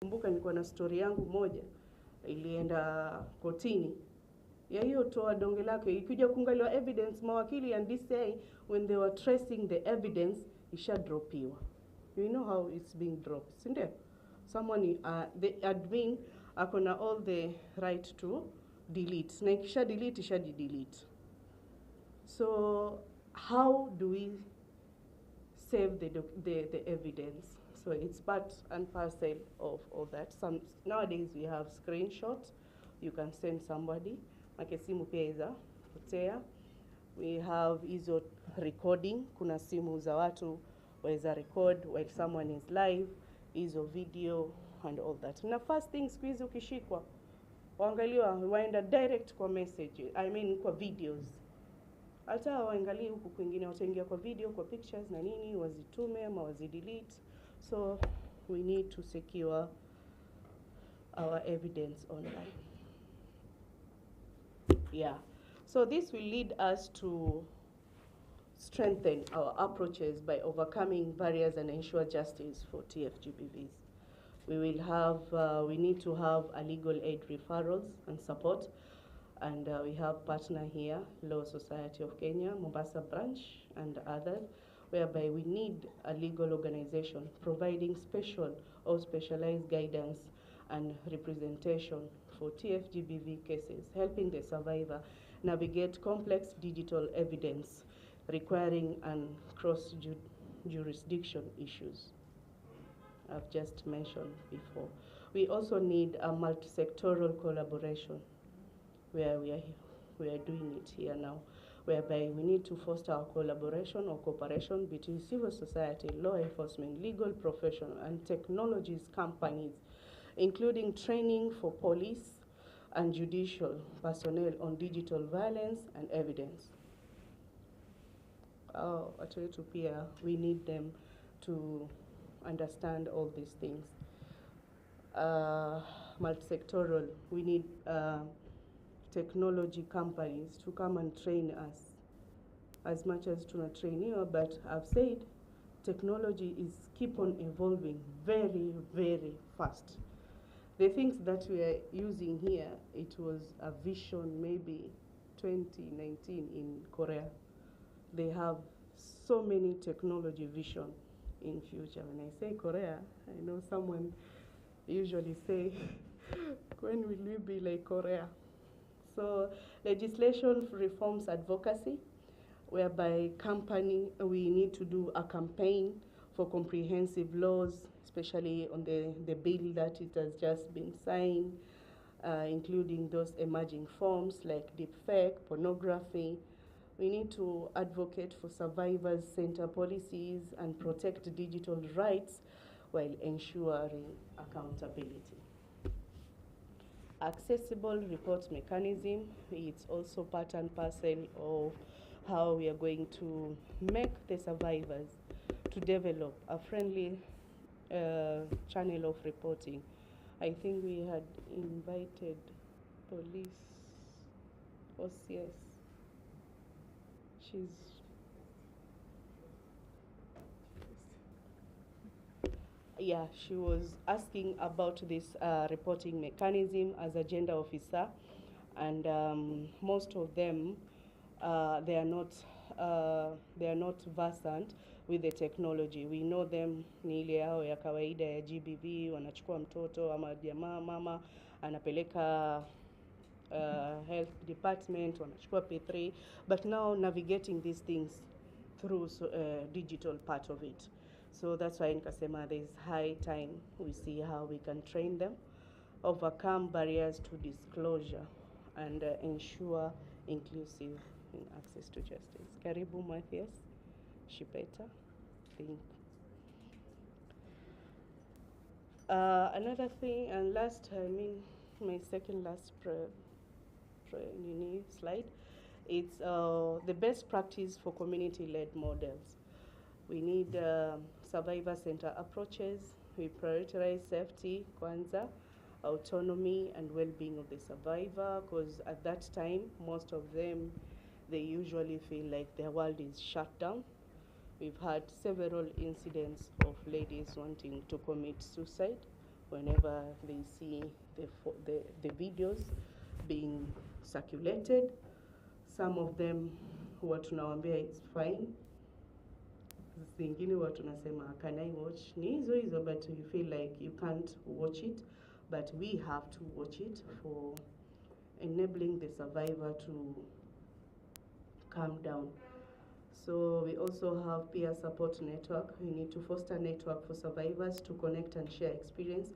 Kumbuka nilikuwa na story yangu moja ilienda kotini ya hiyo toa donge lake, ikija kuangaliwa evidence, mawakili and this say when they were tracing the evidence ishadropiwa. You know how it's being dropped, si ndio? Someone the admin akona all the right to delete, na ikisha delete ishadi delete. So how do we save the evidence? So it's part and parcel of that. Nowadays we have screenshots you can send somebody. Make simu pia iza kutea. We have hizo recording. Kuna simu za watu waweza record while someone is live, hizo video and all that. Na first thing siku hizi ukishikwa, waangaliwa waenda direct kwa message, kwa videos. Hata waangalie huku kwingine wataingia kwa video, kwa pictures na nini, wazitume ama wazidelete. So we need to secure our evidence online. Yeah. So this will lead us to strengthen our approaches by overcoming barriers and ensure justice for TFGBVs. We need to have a legal aid referrals and support. And we have partner here, Law Society of Kenya, Mombasa branch, and others, whereby we need a legal organization providing special or specialized guidance and representation for TFGBV cases, helping the survivor navigate complex digital evidence requiring and cross-jurisdiction issues I've just mentioned before. We also need a multi-sectoral collaboration, where we are doing it here now, whereby we need to foster our collaboration or cooperation between civil society, law enforcement, legal professional, and technologies companies, including training for police and judicial personnel on digital violence and evidence. We need them to understand all these things. Multi-sectoral, we need technology companies to come and train us as much as to train you, but I've said technology is keep on evolving very, very fast. The things that we are using here, it was a vision maybe 2019 in Korea. They have so many technology vision in future. When I say Korea, I know someone usually say, when will we be like Korea? So legislation reforms advocacy, whereby we need to do a campaign for comprehensive laws, especially on the bill that it has just been signed, including those emerging forms like deepfake, pornography. We need to advocate for survivors' center policies and protect digital rights while ensuring accountability. Accessible report mechanism, it's also part and parcel of how we are going to make the survivors to develop a friendly channel of reporting. I think we had invited police, OCS. She was asking about this reporting mechanism as a gender officer, and most of them they are not versant with the technology. We know them ni ile yao ya kawaida ya GBV, wanachukua mtoto ama jamaa mama anapeleka health department, wanachukua P3, but now navigating these things through digital part of it. So that's why nikasema there's high time we see how we can train them, overcome barriers to disclosure, and ensure inclusive access to justice. Karibu Matthias Shipeta. Another thing, and last, my second last slide, it's the best practice for community-led models. We need survivor center approaches. We prioritize safety, kwanza, autonomy, and well-being of the survivor, because at that time, most of them, they usually feel like their world is shut down. We've had several incidents of ladies wanting to commit suicide whenever they see the videos being circulated. Some of them huwa tunawaambia it's fine, zingine huwa tunasema can I watch, ni hizo hizo, but you feel like you can't watch it, but we have to watch it for enabling the survivor to calm down. So we also have peer support network. We need to foster network for survivors to connect and share experience.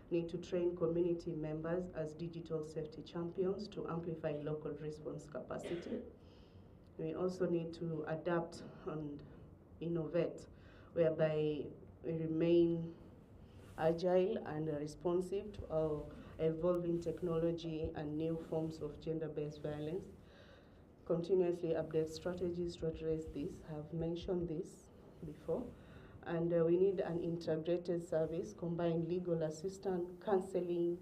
Need to train community members as digital safety champions to amplify local response capacity. We also need to adapt and innovate, whereby we remain agile and responsive to our evolving technology and new forms of gender-based violence. Continuously update strategies to address this. I've mentioned this before. And we need an integrated service, combine legal assistance, counseling,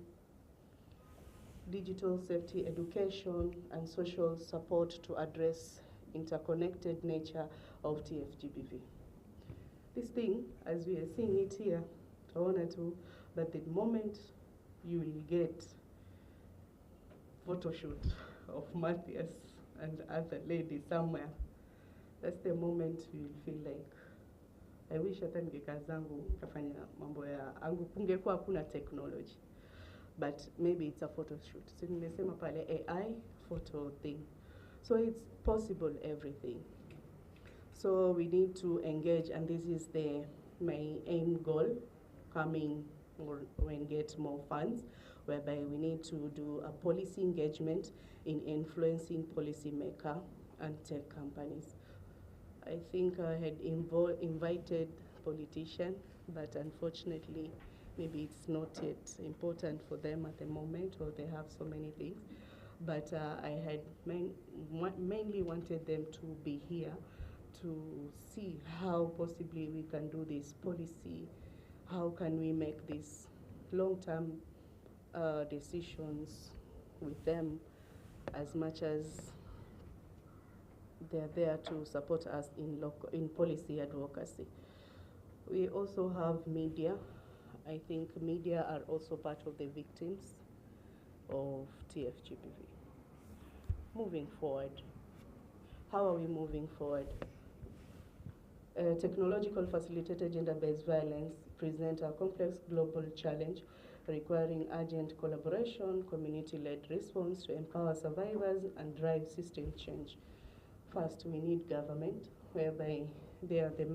digital safety education, and social support to address interconnected nature of TFGBV. This thing, as we are seeing it here, I wanted to, that the moment you will get photo shoot of Matthias and other lady somewhere, that's the moment you will feel like, I wish hata ningekaa zangu kafanya mambo ya angu, kungekuwa hakuna technology, but maybe it's a photo shoot. So nimesema pale AI photo thing. So it's possible everything. So we need to engage, and this is my aim goal coming when get more funds, whereby we need to do a policy engagement in influencing policymaker and tech companies. I think I had invited politicians, but unfortunately, maybe it's not yet important for them at the moment, or they have so many things. But I had mainly wanted them to be here to see how possibly we can do this policy, how can we make these long-term decisions with them, as much as they're there to support us in policy advocacy. We also have media. I think media are also part of the victims of TFGBV. Moving forward, how are we moving forward? Technological facilitated gender-based violence present a complex global challenge requiring urgent collaboration, community-led response to empower survivors and drive system change. First, we need government, whereby they are the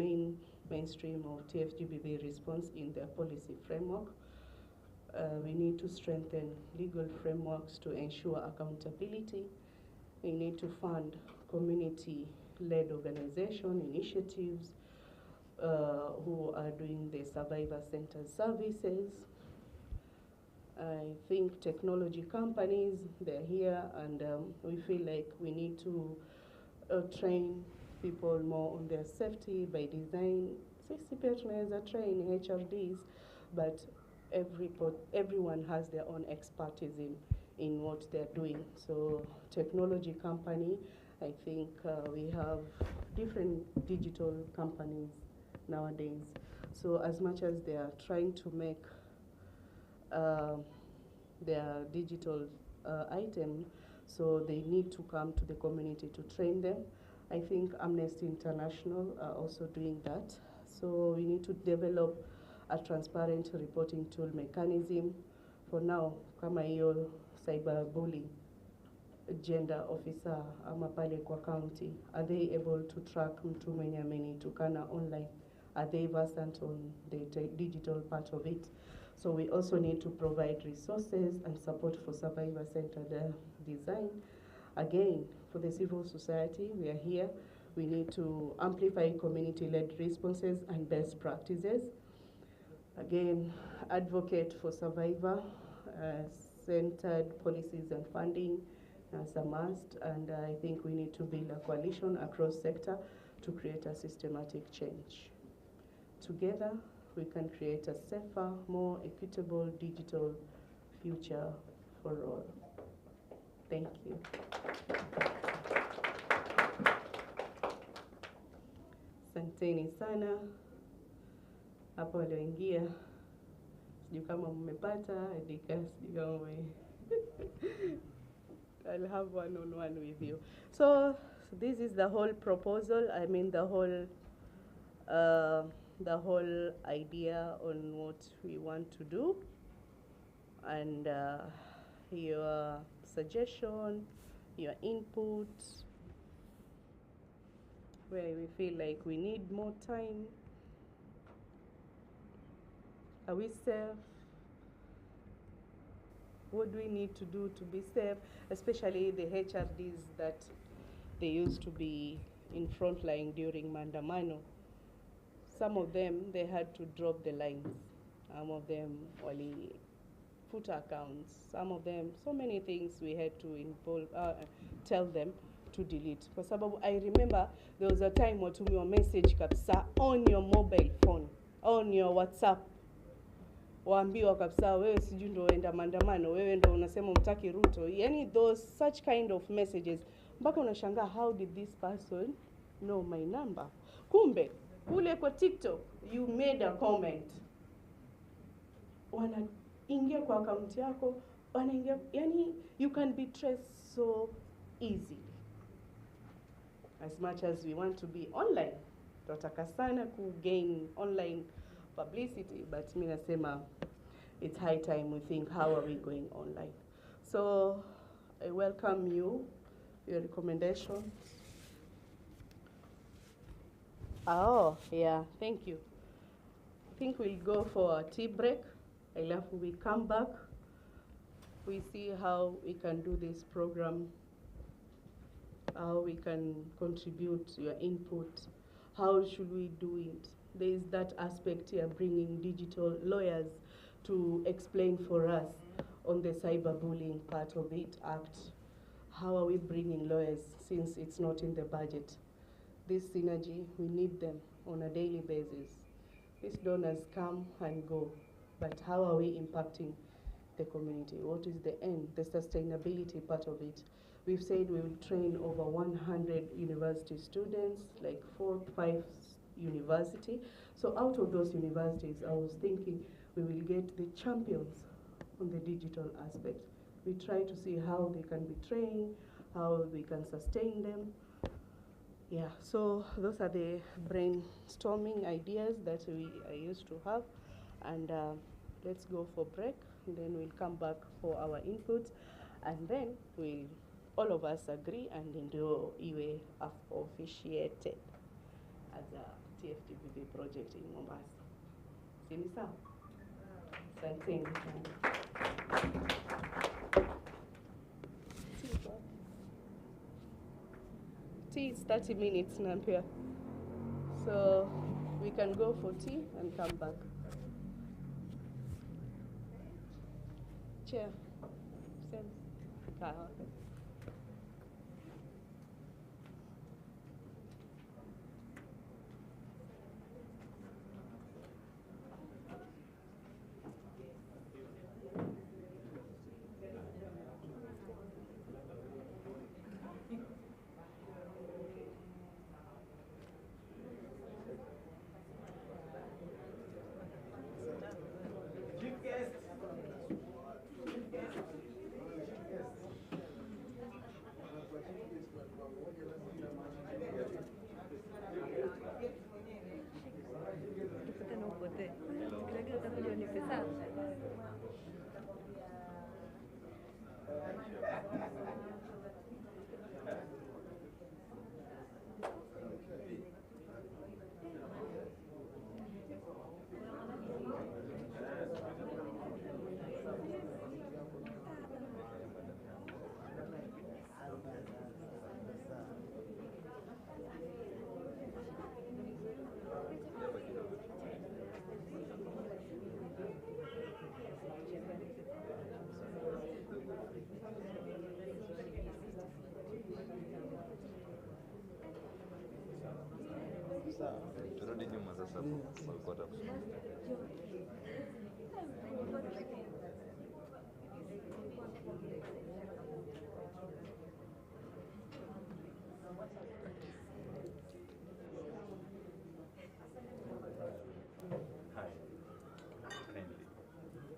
mainstream of TFGBV response in their policy framework. We need to strengthen legal frameworks to ensure accountability. We need to fund community-led organization initiatives who are doing the survivor-centered services. I think technology companies, they're here, and we feel like we need to train people more on their safety by design. Sisi pia tunaweza train HRDs, but everyone has their own expertise in what they're doing. So technology company, I think we have different digital companies nowadays. So as much as they are trying to make their digital item, so they need to come to the community to train them. I think Amnesty International are also doing that. So we need to develop a transparent reporting tool mechanism. For now, kama hiyo cyberbullying gender officer ama pale kwa county, are they able to track mtu mwenye amenitukana online? Are they versant on the digital part of it? So we also need to provide resources and support for survivor-centered design. Again, for the civil society, we are here. We need to amplify community-led responses and best practices. Again, advocate for survivor-centered policies and funding as a must. And I think we need to build a coalition across sector to create a systematic change. Together, we can create a safer, more equitable digital future for all. Thank you. Asanteni sana. Hapo walioingia, Sijui kama mmepata andika, sijui kama I'll have one-on-one with you. So this is the whole proposal. I mean the whole idea on what we want to do, and your suggestion, your input, where we feel like we need more time. Are we safe? What do we need to do to be safe? Especially the HRDs that they used to be in front line during Mandamano. Some of them, they had to drop the lines. Some of them only put accounts. Some of them, so many things we had to tell them to delete. Kwa sababu I remember there was a time watumiwa message kabisa on your mobile phone, on your WhatsApp. Waambiwa kabisa wewe sijui ndo enda Mandamano, wewe ndo unasema umtaki Ruto. Yani those such kind of messages. Mpaka unashangaa, how did this person know my number? Kumbe kule kwa TikTok you made a comment, wanaingia kwa account yako, wanaingia, yani you can be traced so easily. As much as we want to be online, tunataka sana ku gain online publicity, but mimi nasema it's high time we think, how are we going online? So I welcome you, your recommendations. Oh, yeah, thank you. I think we'll go for a tea break. We come back, we see how we can do this program, how we can contribute your input, how should we do it. There is that aspect here, bringing digital lawyers to explain for us on the cyberbullying part of it act. How are we bringing lawyers since it's not in the budget? This synergy, we need them on a daily basis. These donors come and go, but how are we impacting the community? What is the end, the sustainability part of it? We've said we will train over 100 university students, like 4 or 5 university. So out of those universities, I was thinking we will get the champions on the digital aspect. We try to see how they can be trained, how we can sustain them. Yeah, so those are the brainstorming ideas that I used to have. And let's go for break, and then we'll come back for our inputs, and then we'll all of us agree and ndio iwe officiated as a TFTPP project in Mombasa. Sini sawa? Asanteni sana. Tea is 30 minutes nampia. So we can go for tea and come back. Chair. Sam. Turudi nyuma sasa walikuwa takusoma. Hi. Kindly.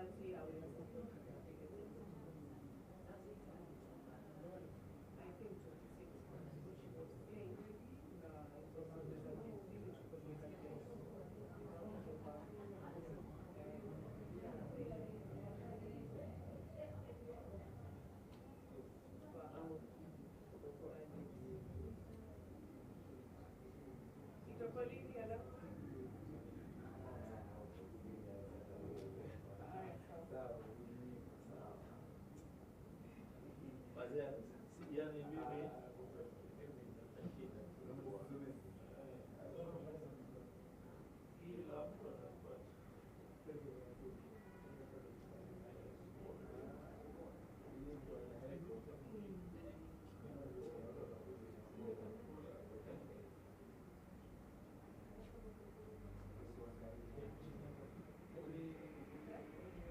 and see how we have to. I think 26, what she was saying, it was under the village communication.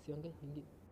Siongee ingine.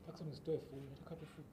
Sasa nisitoe full, nataka tu full.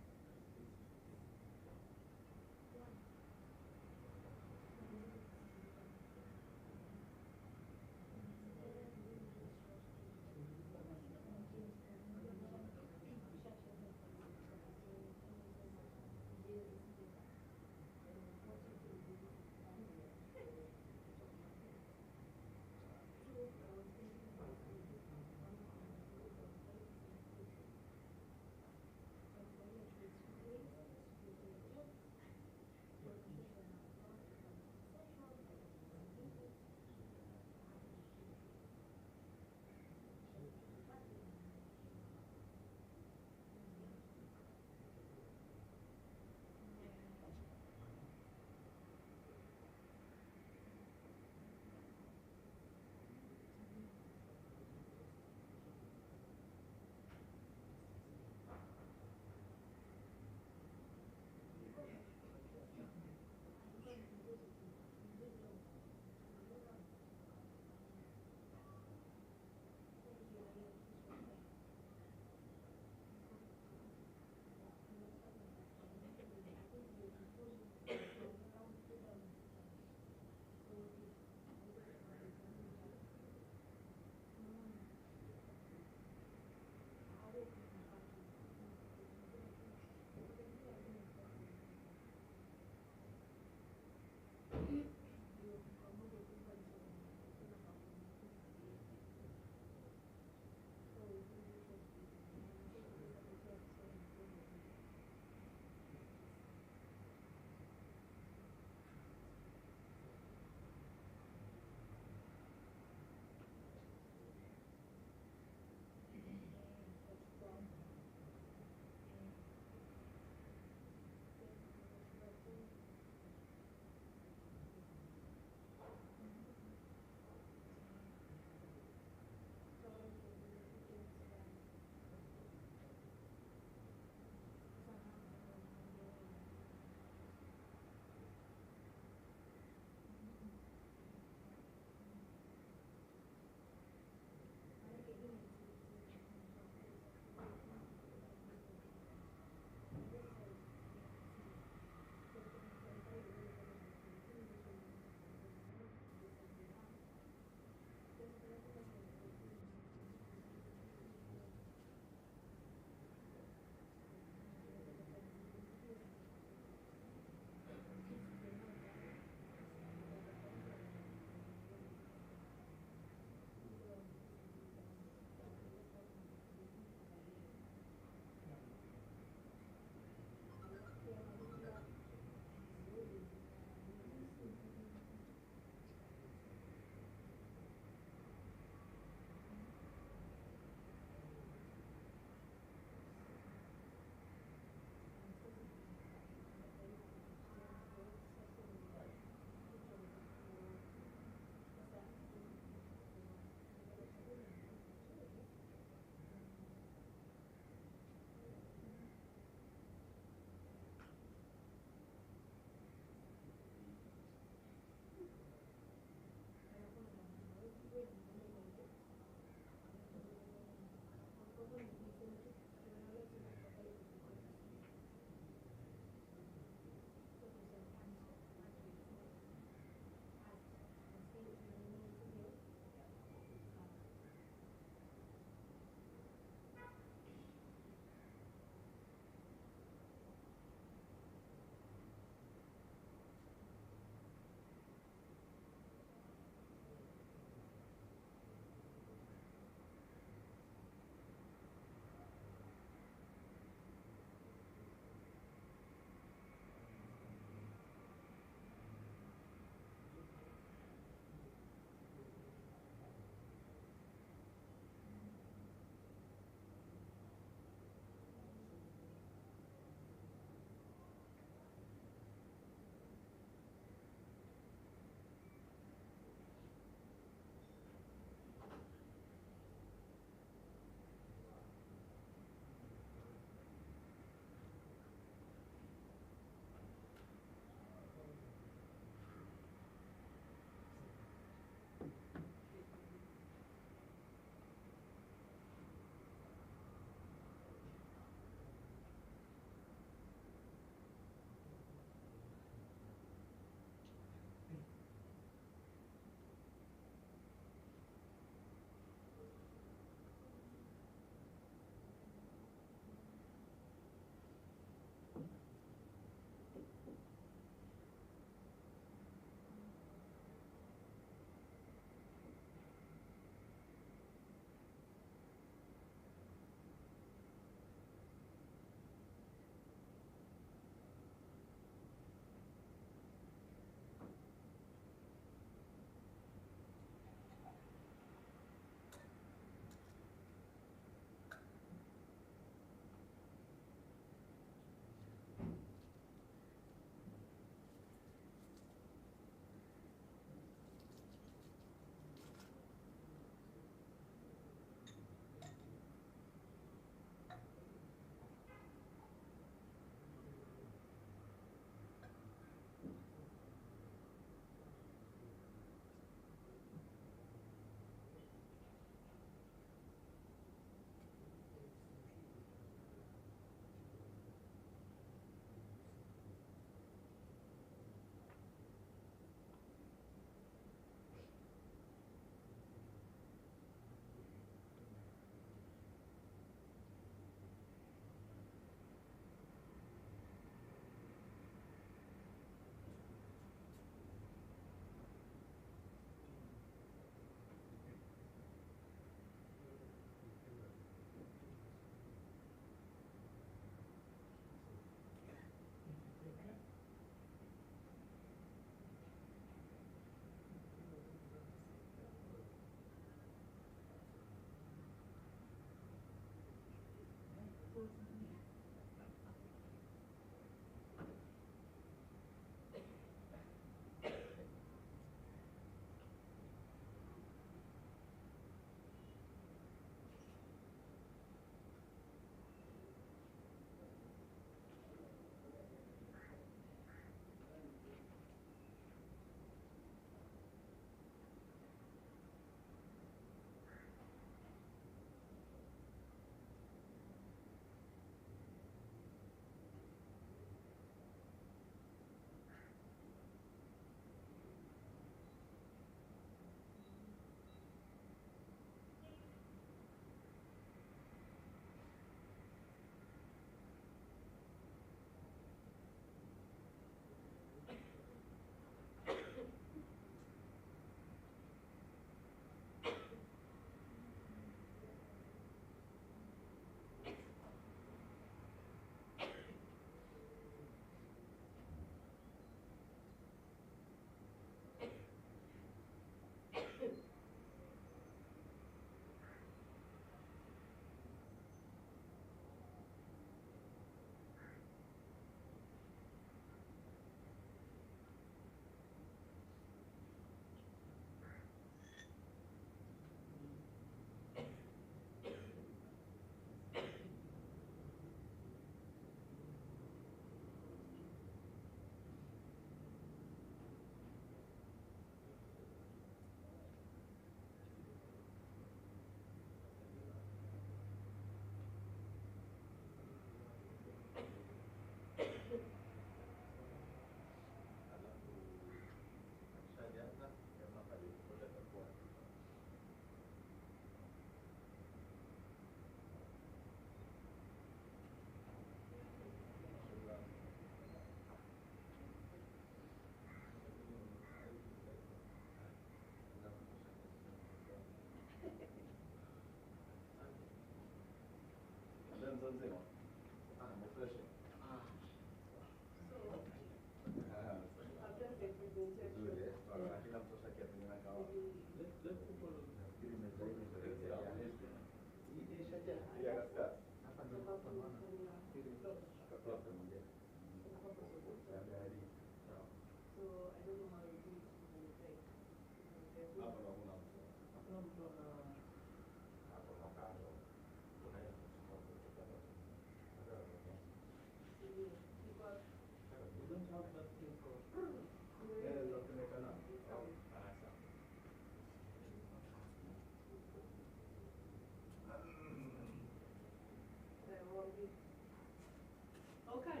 Okay.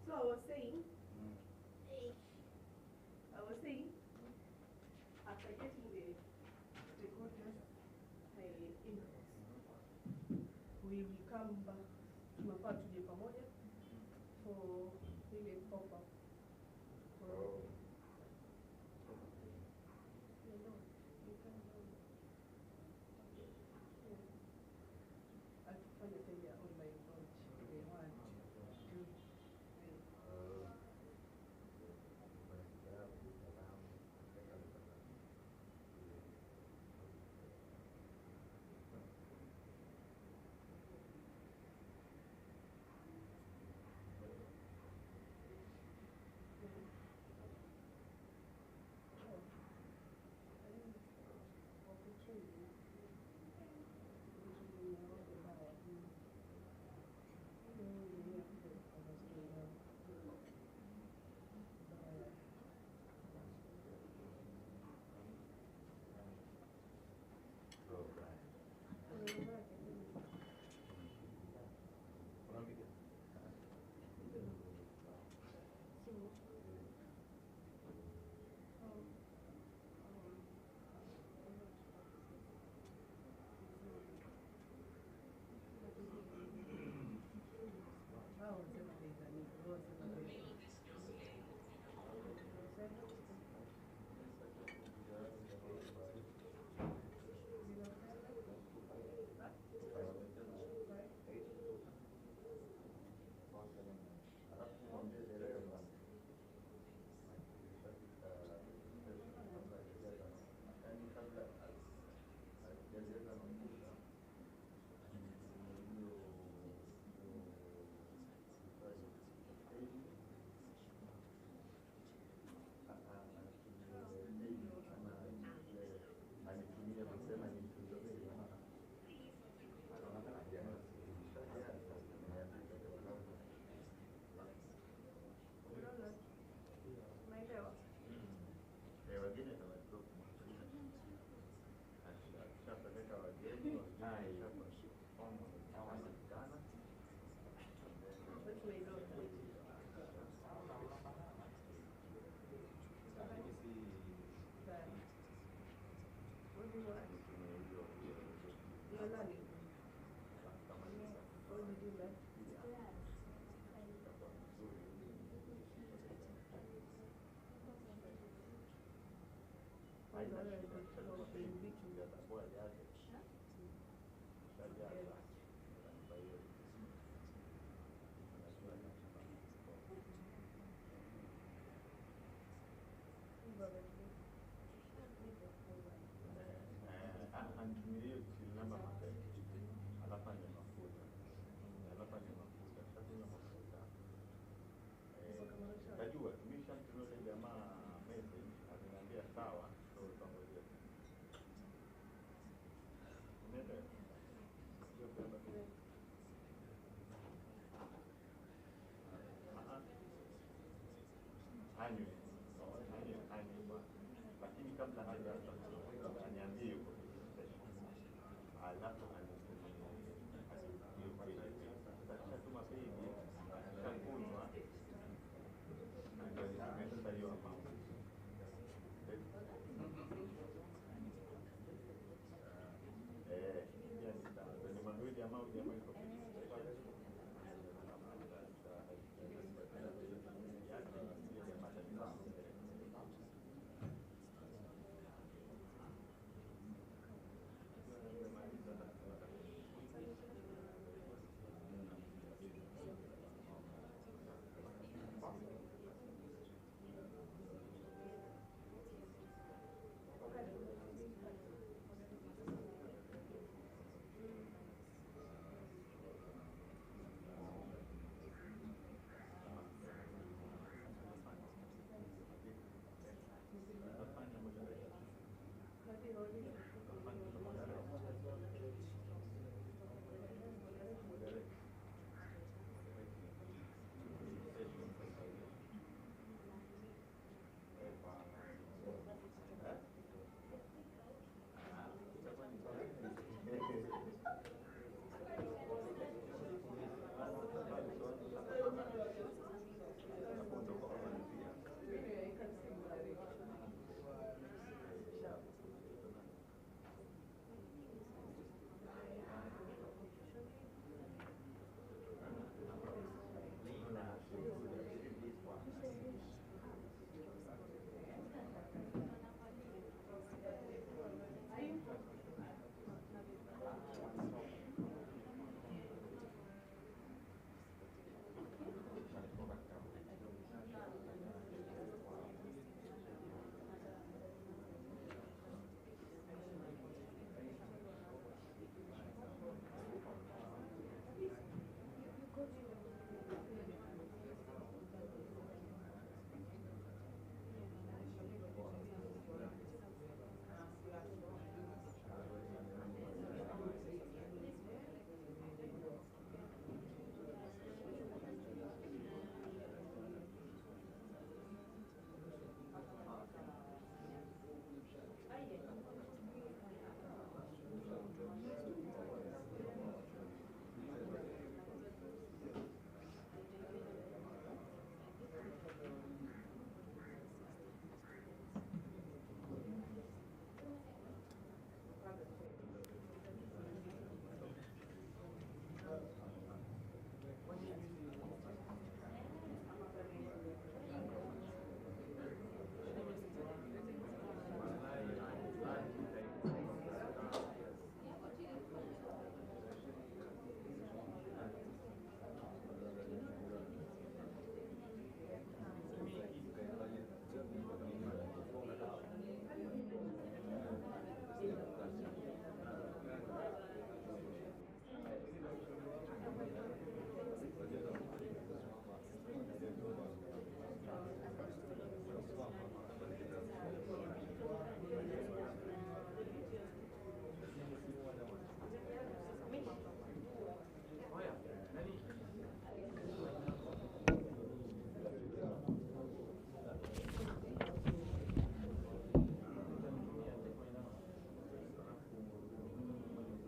So I was saying, after getting the stakeholders inputs, we will come back tunafaa tuje pamoja for ile pop-up. Akifanya tena online launch, they want to do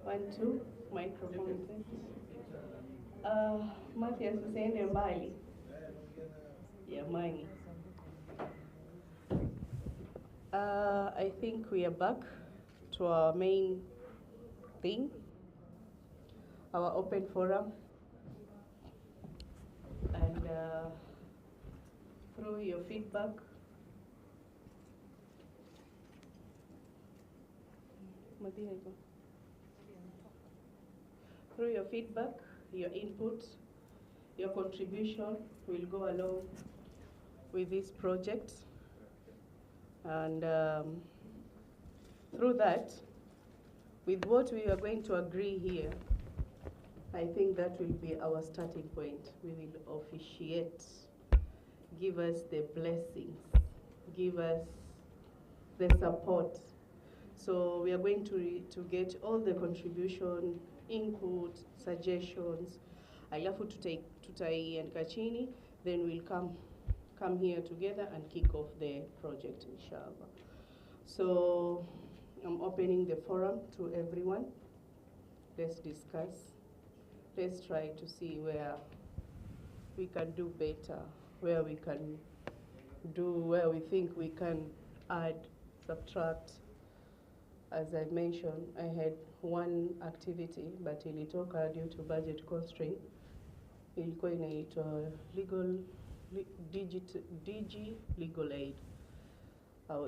1, 2, microphone test. Mathias, usiende mbali. Jamani. I think we are back to our main thing, our open forum, and through your feedback, through your feedback, your input, your contribution will go along with this project, and through that, with what we are going to agree here, I think that will be our starting point. We will officiate, give us the blessings, give us the support. So we are going to get all the contribution, input, suggestions, alafu tutaiandika chini, then we'll come here together and kick off the project, inshallah. So I'm opening the forum to everyone. Let's discuss. Let's try to see where we can do better, where we think we can add, subtract. As I mentioned, I had one activity, but ilitoka due to budget constraint. Ilikuwa inaitwa DG legal aid.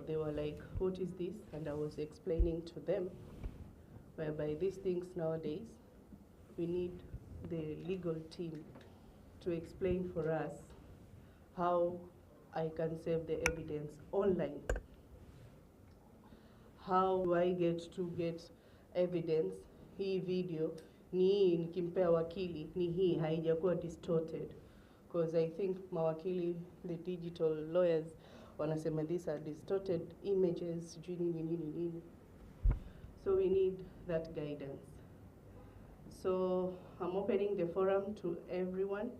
They were like, what is this? And I was explaining to them, whereby these things nowadays, we need the legal team to explain for us how I can save the evidence online. How do I get evidence? Hii video ni hii nikimpea wakili, ni hii haijakuwa distorted. Because I think mawakili, the digital lawyers, wanasema these are distorted images, nini. So we need that guidance. So I'm opening the forum to everyone,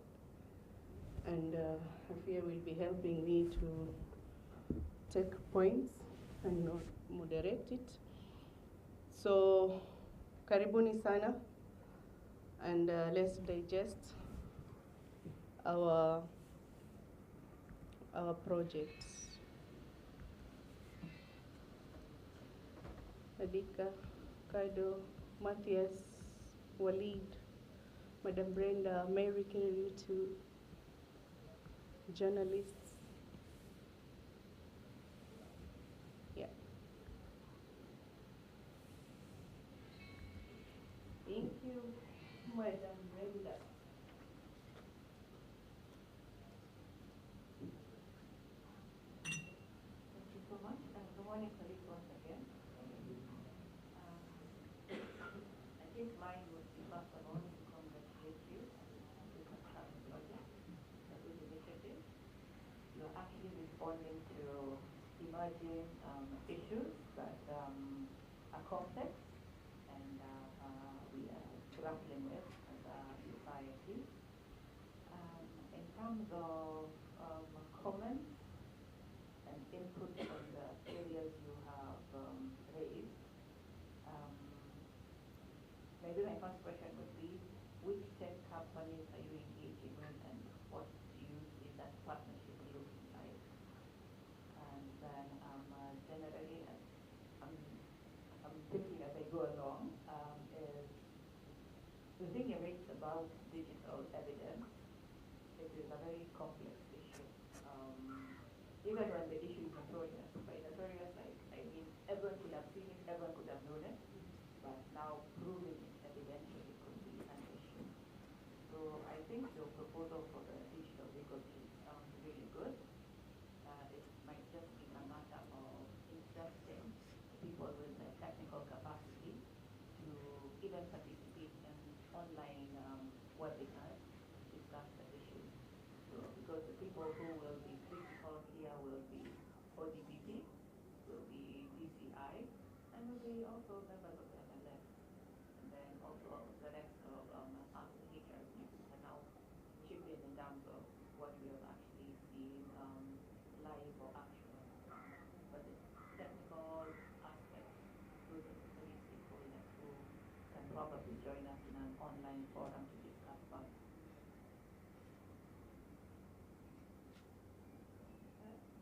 and Afia will be helping me to take points and moderate it. So karibuni sana, and let's digest our project. Adika, Kado, Matthias, Walid, Madam Brenda, Mary Kiritu, journalists. Yeah. Thank you, Madam Brenda. Thank you so much, and good morning, colleagues, once again. I think mine would be first of all to congratulate you on this fantastic project, a good initiative. You're actually responding to emerging issues that are complex and we are grappling with as a society. In terms of comments and input on the areas you have raised, maybe my first question would be, which tech companies are you engaging with, and what do you see that partnership looking like? And then generally, I'm thinking as I go along, is the thing you raised about digital evidence. It is a very complex issue. Even when the issue is notorious, by notorious, I mean everyone could have seen it, everyone could have known it, but now proving it evidentially could be an issue. So I think your proposal for the digital legal team sounds really good. It might just be a matter of investing people with the technical capacity to even participate in online webinars to discuss the issue. So because the people who will be critical here will be ODPP, will be DCI, and will be also members of the MLS, and then also the rest of us teachers who can now chip in terms of what we have actually seen live or actual. But the technical aspects, those are the three stakeholders who can probably join us in an online forum to discuss further.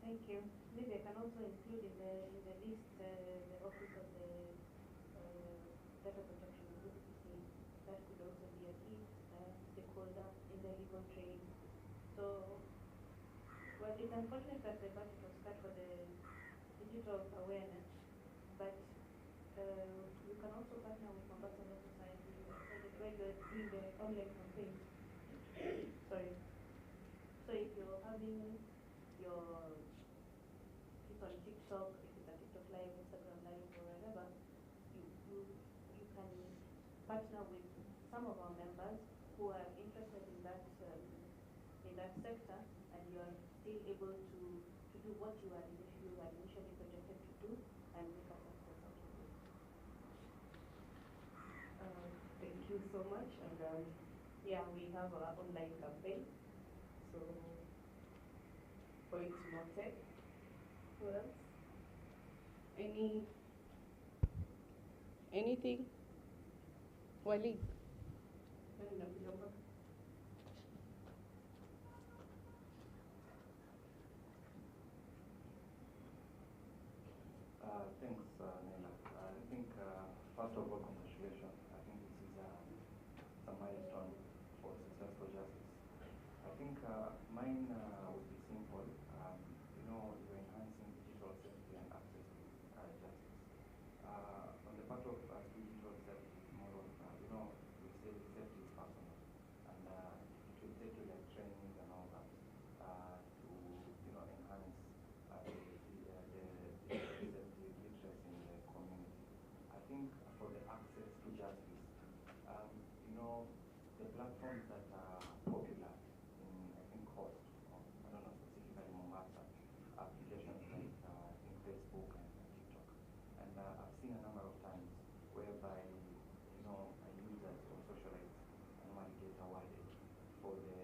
Thank you. Maybe I can also include in the list the Office of the Data Protection Group. That could also be but it's unfortunate that the budget was cut for the digital awareness. But you can also partner with Mombasa Law Society where you're doing the online campaign. Sorry. So if you're having your it's on TikTok, if it's a TikTok live, Instagram live, or whatever, you can partner with some of our members who are interested in that sector, and you are still able to do what you had initially projected to do and make a success out of it. Thank you so much. And yeah, we have our online campaign. So point noted. What else? Anything? Wali? Thanks, Nela. I think, first of all, congratulations. I think this is a milestone for successful justice. I think mine would be simple. You're enhancing digital safety and access to justice. On the part of digital safety, more of, we say safety is personal. And it will take you like trainings and all that to, enhance the safety literacy in the community. I think for the access to justice, the platforms that are popular in, I think, coast, I don't know, specifically Mombasa, applications like, I think, Facebook and TikTok. And I've seen a number of times whereby, users or socialites normally get awarded for the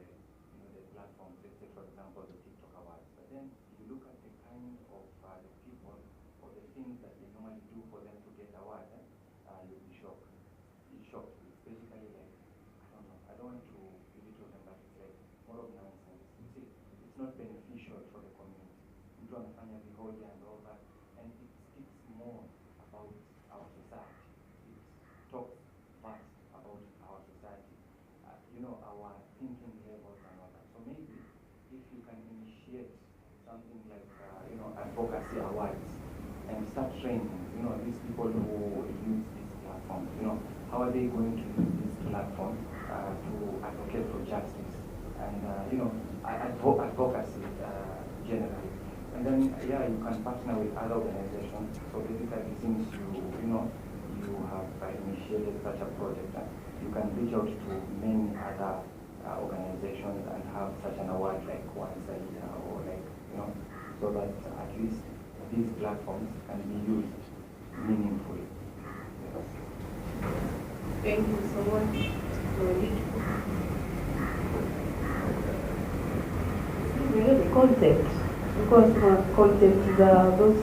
platforms, let's say, for example, the TikTok awards. But then you look at the kind of the people or the things that they normally do for them to get awards, you'll be shocked. It's shocked. It's basically like, I don't want to belittle them, but it's like more of nonsense. You see, it's not beneficial for the community. Mtu amefanya vihoja and all that, and it speaks more about our society. It talks fast about our society, our thinking levels and all that. So maybe if you can initiate something like, advocacy awards and start training, these people who use these platforms, how are they going to use these platforms to advocate for justice and, advocacy generally. And then, you can partner with other organizations. So basically, since you have initiated such a project, you can reach out to many other organizations and have such an award like once a year or so that at least these platforms can be used meaningfully. Yes. Thank you so much. The concept, because concepts are those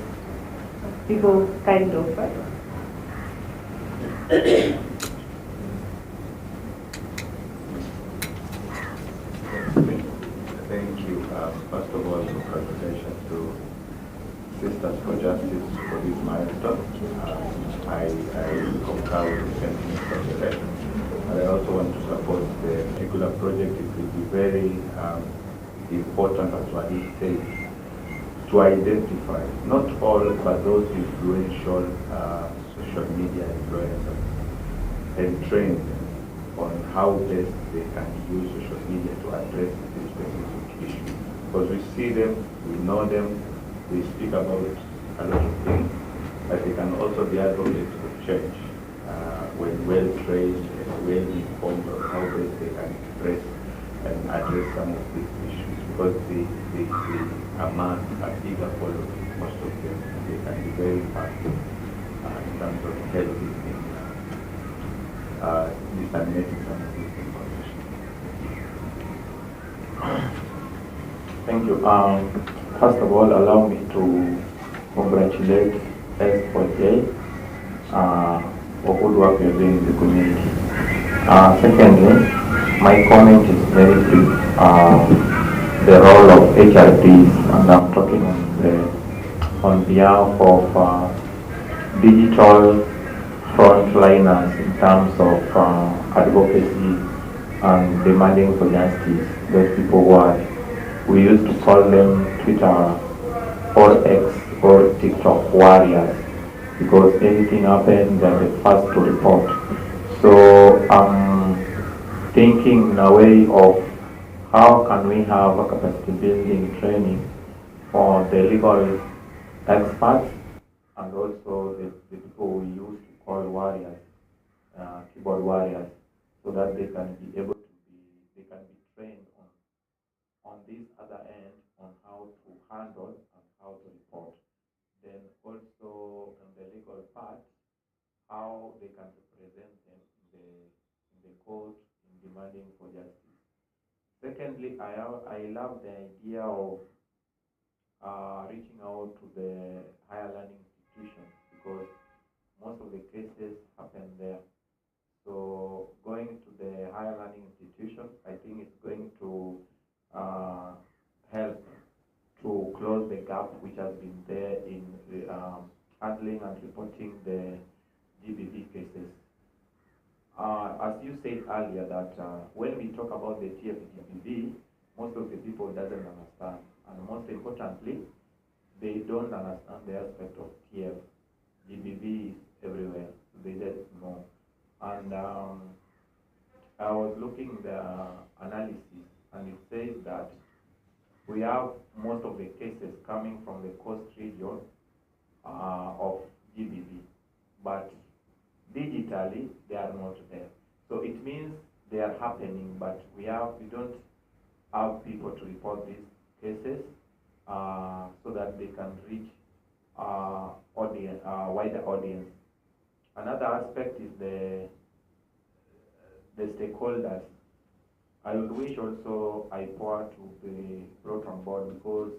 people kind of, right? Thank you. First of all, congratulations to Sisters for Justice for this milestone. I concur with the sentiments of the rest. And I also want to support the particular project. It will be very important, as what it says, to identify not all, but those influential social media influencers and train them on how best they can use social media to address this specific issue. Because we see them, we know them, they speak about a lot of things, but they can also be advocates of change when well trained and well informed on how best they can express and address some of these issues. Because they amass a bigger following, most of them, they can be very fast in terms of helping in disseminating some of this information. Thank you. First of all, allow me to congratulate S4J for good work you're doing in the community. Secondly, my comment is very brief. The role of HRPs, and I'm talking on behalf of digital frontliners in terms of advocacy and demanding for justice. Those people who are we used to call them Twitter or X or TikTok warriors, because anything happens, they're the first to report. So I'm thinking in a way of how can we have a capacity building training for the legal experts and also the people we used to call warriors, keyboard warriors, so that they can be able to they can be trained on this other end on how to handle and how to report. Then also on the legal part, how they can represent them in the court in demanding for justice. Secondly, I love the idea of reaching out to the higher learning institutions, because most of the cases happen there. So going to the higher learning institutions, I think it's going to help to close the gap which has been there in handling and reporting the GBV cases. As you said earlier, that when we talk about the TFGBV, most of the people doesn't understand, and most importantly, they don't understand the aspect of TF. GBV is everywhere, they just know. And I was looking the analysis, and it says that we have most of the cases coming from the coast region of GBV, but digitally they are not there. So it means they are happening, but we don't have people to report these cases so that they can reach wider audience. Another aspect is the stakeholders. I would wish also IPOA to be brought on board, because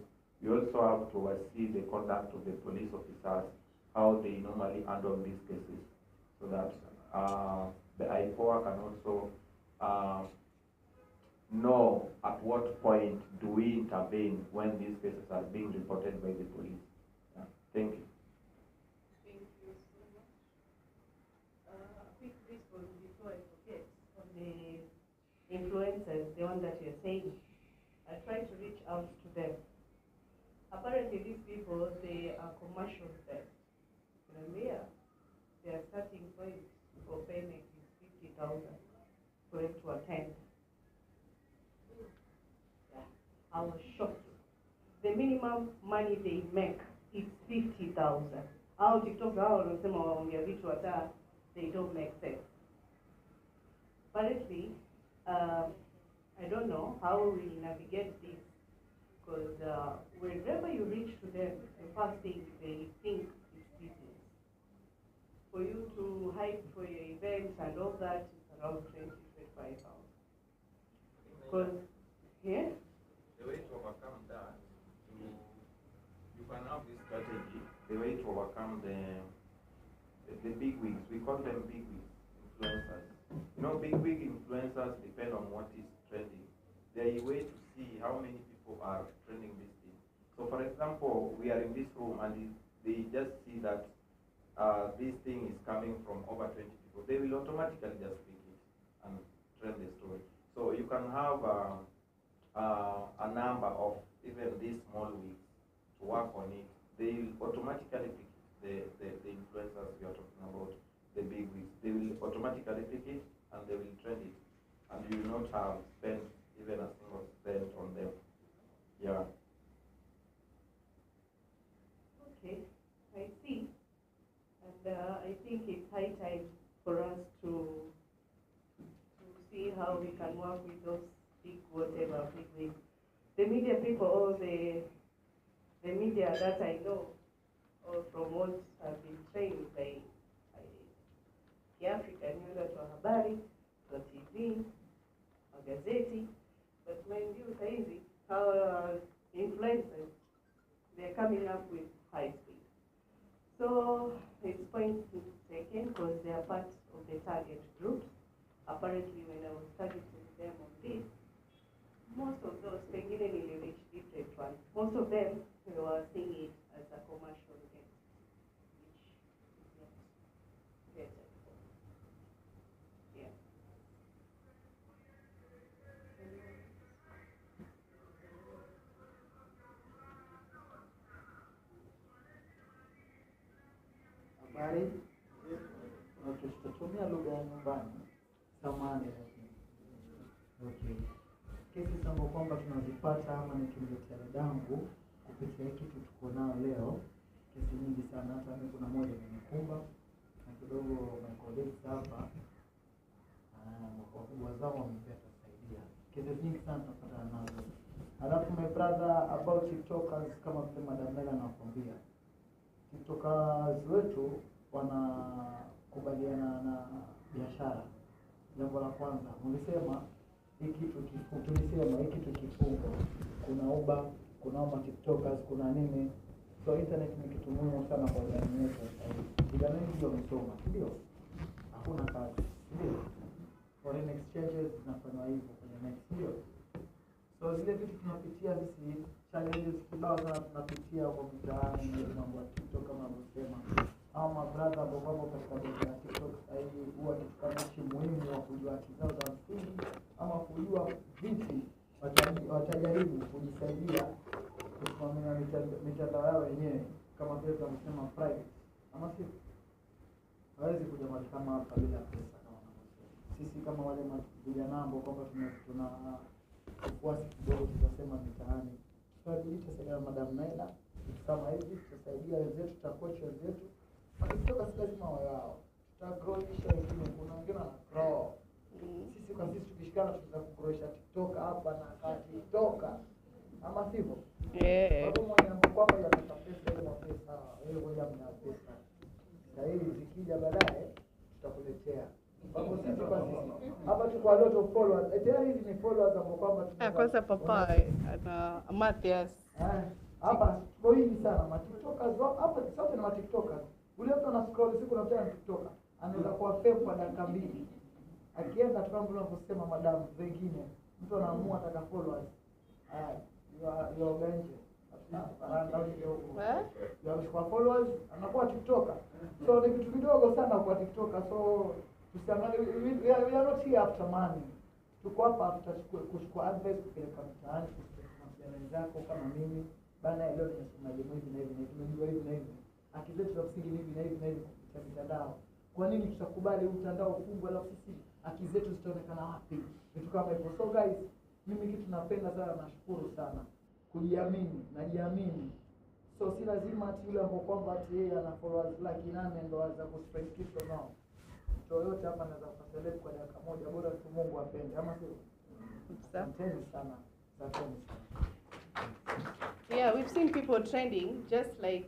we also have to oversee the conduct of the police officers, how they normally handle these cases, so that the IPOA can also know at what point do we intervene when these cases are being reported by the police. Yeah. Thank you. Thank you so much. A quick response before I forget on the influencers, the one that you're saying. I try to reach out to them. Apparently these people, they are commercial there. Colombia, their starting point for payment is 50,000 for them to attend. Yeah, I was shocked. The minimum money they make is 50,000. Hao TikTok hao wanasema waongea vitu hata they don't make sense. Apparently, I don't know how we navigate this, because wherever you reach to them, the first thing they think is business. For you to hype for your events and all that, it's around 25,000. Because, yeah? The way to overcome that, you can have this strategy. The way to overcome the big wigs, we call them big wig influencers. You know, big wig influencers depend on what is trending. There is a way to see how many people are trending this thing. So, for example, we are in this room and they just see that this thing is coming from over 20 people. They will automatically just pick it and trend the story. So you can have a number of even these small wigs to work on it. They will automatically pick the influencers we are talking about, the big wigs. They will automatically pick it and they will trend it. And you will not have spent even a single cent on them. Yeah. Okay, I see. And I think it's high time for us to see how we can work with those big whatever big wigs. The media people, or the media that I know, or from what I've been trained by Kiafrika, ni watu wa habari, wa TV, magazeti, but mind you, saizi, our influencers, they're coming up with high speed. So it's point taken, because they are part of the target groups. Apparently, when I was targeting them on this, most of those pengine nilireach different ones. Most of them they were seeing it as a commercial game, which is not better. Yeah. Karibu. Okay, tutatumia lugha ya nyumbani. Samahani lakini. Okay. Kesi ambazo kwamba tunazipata ama nikimletea dadangu kupitia kitu tuko nao leo, kesi nyingi sana. Hata mimi kuna moja imenikumba na kidogo my colleagues hapa wakubwa zao wamepea kusaidia. Kesi nyingi sana tunapata nazo. Alafu my brother about TikTokers, kama vile Madam Mela anakuambia, TikTokers wetu wanakubaliana na biashara. Jambo la kwanza, ulisema hiki kitu kifungo, kuna Uber, kuna TikTokers, kuna nini. So internet ni kitu muhimu sana kwa jamii yetu sasa hivi. Vijana wengi wamesoma, ndio? Hakuna kazi, ndio? Foreign exchanges zinafanywa hivyo kwenye net, ndio? So zile vitu tunapitia sisi, challenges kibao sana tunapitia kwa mtaani, mambo ya TikTok kama ulivyosema. Ama brother ambao wako katika biashara ya TikTok sasa hivi huwa kitu kama muhimu wa kujua haki zao za msingi, ama kujua vipi watajaribu kujisaidia kusimamia mitandao yao wenyewe, kama vile tunasema private. Ama si hawezi kuja mahali kama hapa bila pesa kama wanavyosema. Sisi kama wale vijana ambao kwamba tuna ufuasi kidogo, tutasema mitaani, tutasaidia Madam Naila kama hivi, tutasaidia wenzetu, tutakocha wenzetu. Wakitoka si lazima wao, tutagrowisha wengine, kuna wengine wana grow. Sisi kwa sisi tukishikana tunaweza kugrowisha TikTok hapa na kati TikTok, ama sivyo? Kwa mmoja kwamba yanataka pesa ile pesa, wewe ngoja mna pesa. Na hili zikija baadaye tutakuletea. Kwa sisi kwa sisi hapa tuko a lot of followers. Tayari hizi ni followers ambao kwamba kwanza papa na Matthias. Hapa tuko hivi sana TikTokers hapa, sote na TikTokers. Ule mtu ana scroll siku na mtandao TikTok, anaweza kuwa fame kwa dakika 2. Akienda kama unavyosema madam wengine, mtu anaamua ataka followers. Yo benje. Kwa followers anakuwa TikToker. So ni kitu kidogo sana kwa TikToker. So tusiangalie, we are not here after money. Tuko hapa kuchukua advice kupeleka mtaani, kusikia wenzako kama mimi. Bana leo nimesema hivi na hivi, tumejua hivi na hivi. Akizetu tafsiri hivi na hivi na hivi kwa mitandao. Kwa nini tutakubali mtandao ufungwe alafu sisi akizetu zitaonekana wapi? Vitu kama hivyo. So guys, mimi kitu napenda sana, nashukuru sana. Kujiamini, najiamini. So si lazima ati yule ambaye kwamba ati yeye ana followers laki 8 ndo anaweza kuspread kitu nao. So yote hapa anaweza kuselect kwa dakika moja, bora tu Mungu apende, ama sio? Asante sana. Asante sana. Yeah, we've seen people trending just like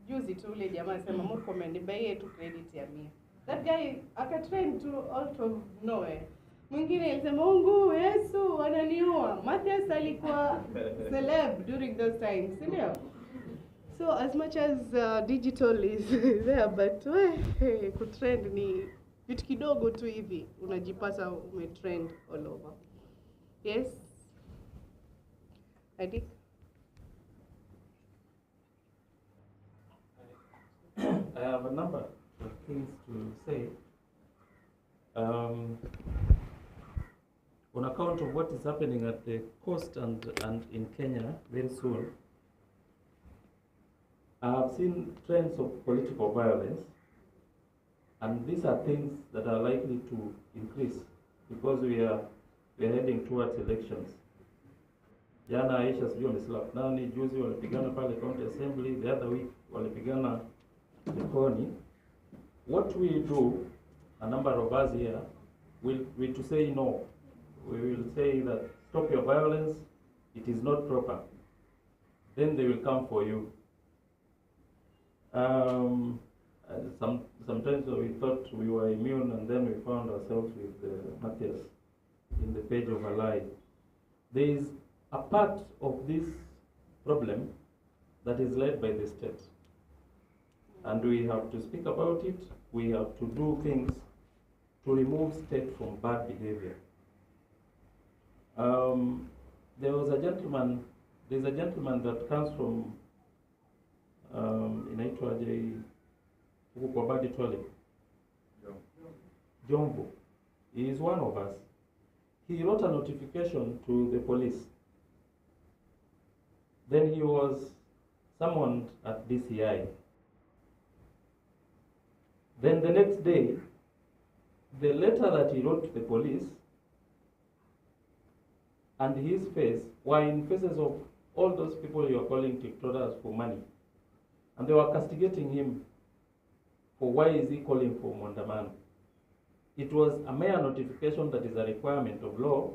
juzi tu ule jamaa sema more comment by to credit ya mia. That guy akatrend to out of nowhere. Mwingine alisema Mungu Yesu ananiua. Matthias alikuwa celeb during those times, sio? So as much as digital is there, but kutrend ni vitu kidogo tu hivi unajipata umetrend all over. Yes. Adi? I have a number of things to say. On account of what is happening at the coast and in Kenya very soon, I have seen trends of political violence, and these are things that are likely to increase because we are heading towards elections. Jana Aisha sijui wameslap nani, juzi walipigana pale county assembly, the other week walipigana Likoni. What we do, a number of us here, will to say no. We will say that stop your violence, it is not proper. Then they will come for you. Sometimes we thought we were immune, and then we found ourselves with Matthias in the page of a lie. There is a part of this problem that is led by the state. And we have to speak about it. We have to do things to remove state from bad behavior. There's a gentleman that comes from inaitwaje huko kwa Badi Twale, Jombo. He is one of us. He wrote a notification to the police. Then he was summoned at DCI. Then the next day, the letter that he wrote to the police and his face were in faces of all those people you are calling dictators for money. And they were castigating him for why is he calling for Mondamano. It was a mere notification that is a requirement of law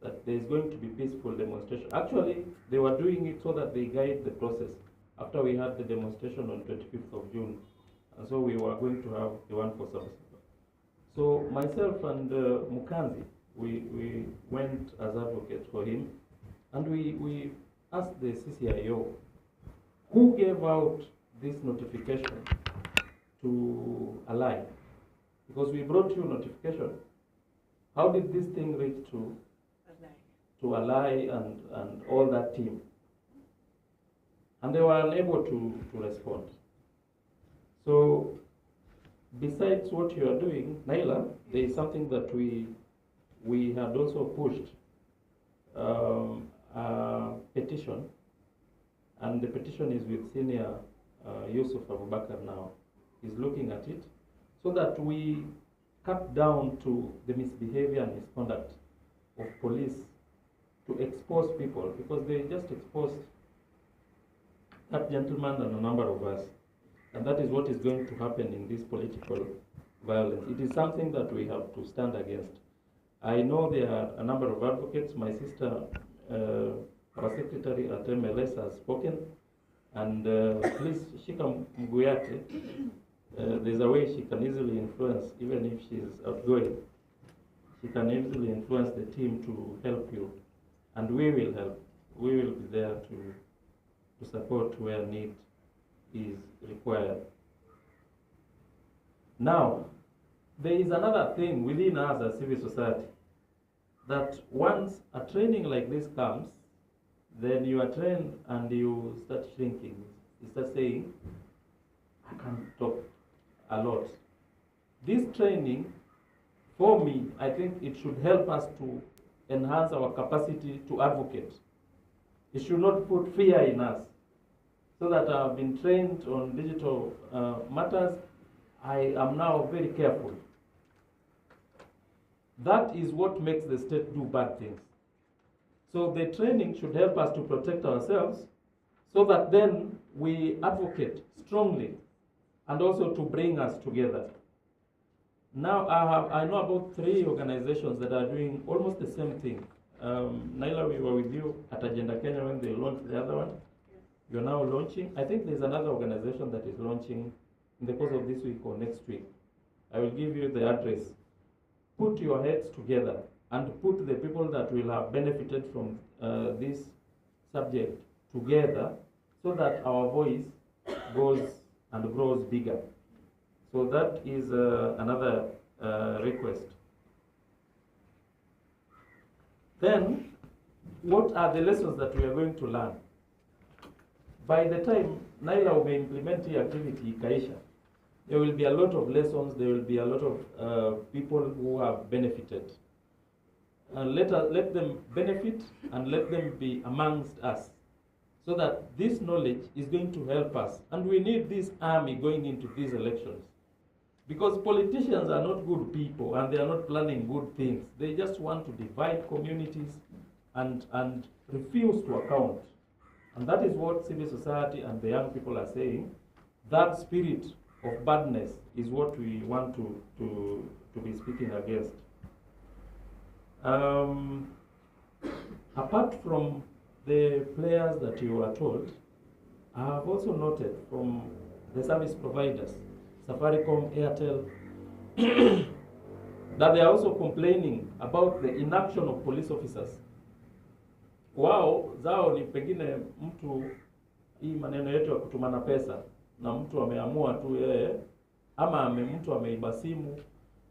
that there is going to be peaceful demonstration. Actually, they were doing it so that they guide the process after we had the demonstration on 25th of June. And so we were going to have the one for Sabasaba. So myself and Mukanzi, we went as advocates for him, and we asked the CCIO who gave out this notification to Ally, because we brought you notification. How did this thing reach to Ally and all that team? And they were unable to respond. So besides what you are doing, Naila, there is something that we had also pushed a petition, and the petition is with Senior Yusuf Abubakar now. He's looking at it so that we cut down to the misbehavior and misconduct of police to expose people, because they just exposed that gentleman and a number of us. And that is what is going to happen in this political violence. It is something that we have to stand against. I know there are a number of advocates. My sister, our secretary at MLS, has spoken. And please, Shika Mguyate, there's a way she can easily influence, even if she is outgoing. She can easily influence the team to help you. And we will help. We will be there to support where need is required. Now, there is another thing within us as civil society, that once a training like this comes, then you are trained and you start shrinking. You start saying, I can't talk a lot. This training, for me, I think it should help us to enhance our capacity to advocate. It should not put fear in us. So that I've been trained on digital matters, I am now very careful. That is what makes the state do bad things. So the training should help us to protect ourselves, so that then we advocate strongly and also to bring us together. Now I know about 3 organizations that are doing almost the same thing. Naila, we were with you at Agenda Kenya when they launched the other one. You're now launching. I think there's another organization that is launching in the course of this week or next week. I will give you the address. Put your heads together and put the people that will have benefited from this subject together, so that our voice goes and grows bigger. So that is another request. Then, what are the lessons that we are going to learn? By the time Naila will be implementing activity Kaisha, there will be a lot of lessons, there will be a lot of people who have benefited. And let them benefit and let them be amongst us, so that this knowledge is going to help us. And we need this army going into these elections. Because politicians are not good people and they are not planning good things. They just want to divide communities and refuse to account. And that is what civil society and the young people are saying. That spirit of badness is what we want to be speaking against. Apart from the players that you are told, I have also noted from the service providers, Safaricom, Airtel, that they are also complaining about the inaction of police officers. Wao zao ni pengine mtu, hii maneno yetu ya kutumana pesa, na mtu ameamua tu yeye, ama mtu ameiba simu,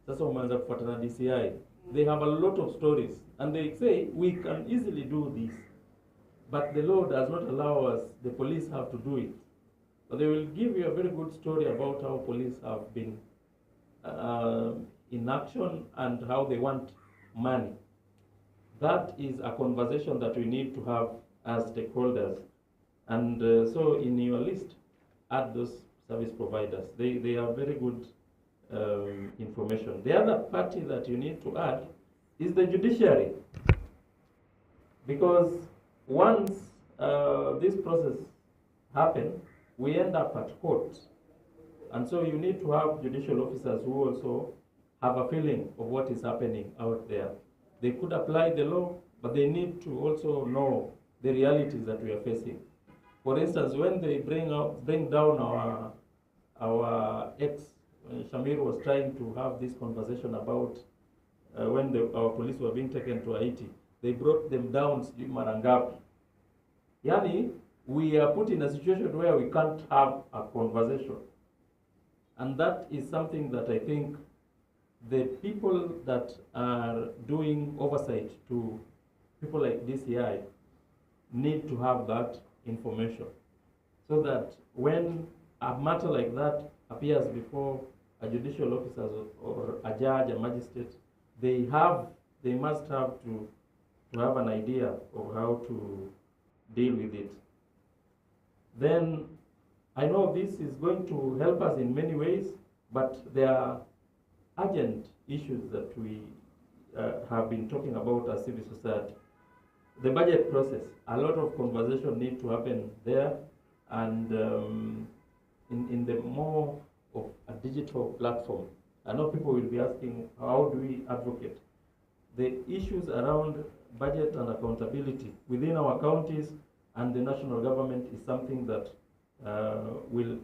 sasa umeanza kufuatana DCI. They have a lot of stories and they say we can easily do this, but the law does not allow us, the police have to do it. So they will give you a very good story about how police have been in action and how they want money. That is a conversation that we need to have as stakeholders. And so in your list, add those service providers. They are very good information. The other party that you need to add is the judiciary, because once this process happens, we end up at court. And so you need to have judicial officers who also have a feeling of what is happening out there. They could apply the law, but they need to also know the realities that we are facing. For instance, when they bring down our ex, Shamir was trying to have this conversation about when our police were being taken to Haiti, they brought them down to Marangapi. Yani, we are put in a situation where we can't have a conversation. And that is something that I think the people that are doing oversight to people like DCI need to have that information, so that when a matter like that appears before a judicial officer or a judge, a magistrate, they must have to have an idea of how to deal with it. Then I know this is going to help us in many ways, but there are urgent issues that we have been talking about as civil society. The budget process, a lot of conversation need to happen there, and in the more of a digital platform. I know people will be asking, how do we advocate? The issues around budget and accountability within our counties and the national government is something that will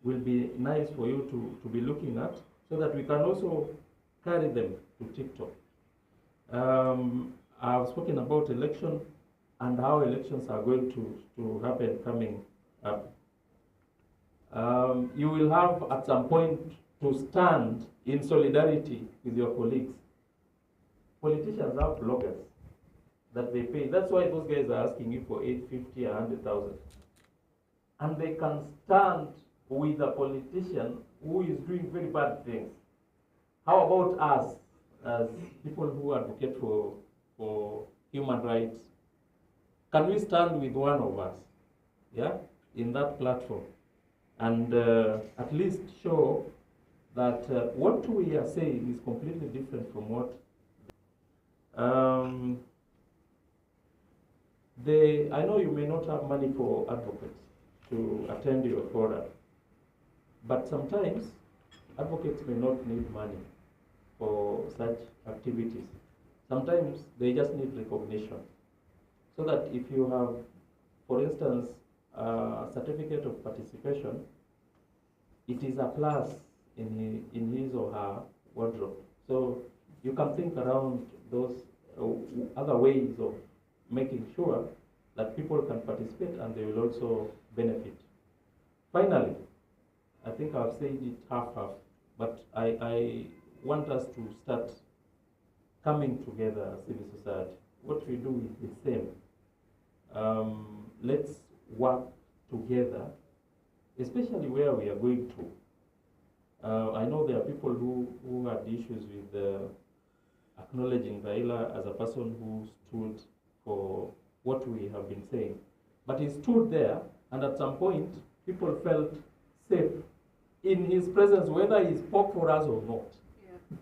be nice for you to be looking at, so that we can also carry them to TikTok. I've spoken about election and how elections are going to happen coming up. You will have at some point to stand in solidarity with your colleagues. Politicians have bloggers that they pay. That's why those guys are asking you for 850, 100,000. And they can stand with a politician who is doing very bad things. How about us as people who advocate for human rights? Can we stand with one of us, yeah, in that platform, and at least show that what we are saying is completely different from what I know you may not have money for advocates to attend your forum, but sometimes advocates may not need money for such activities. Sometimes they just need recognition. So that if you have, for instance, a certificate of participation, it is a plus in his or her wardrobe. So you can think around those other ways of making sure that people can participate and they will also benefit. Finally, I think I've said it half-half, but I want us to start coming together as civil society. What we do is the same. Let's work together, especially where we are going to. I know there are people who had issues with acknowledging Raila as a person who stood for what we have been saying. But he stood there, and at some point, people felt safe in his presence, whether he spoke for us or not. Yeah.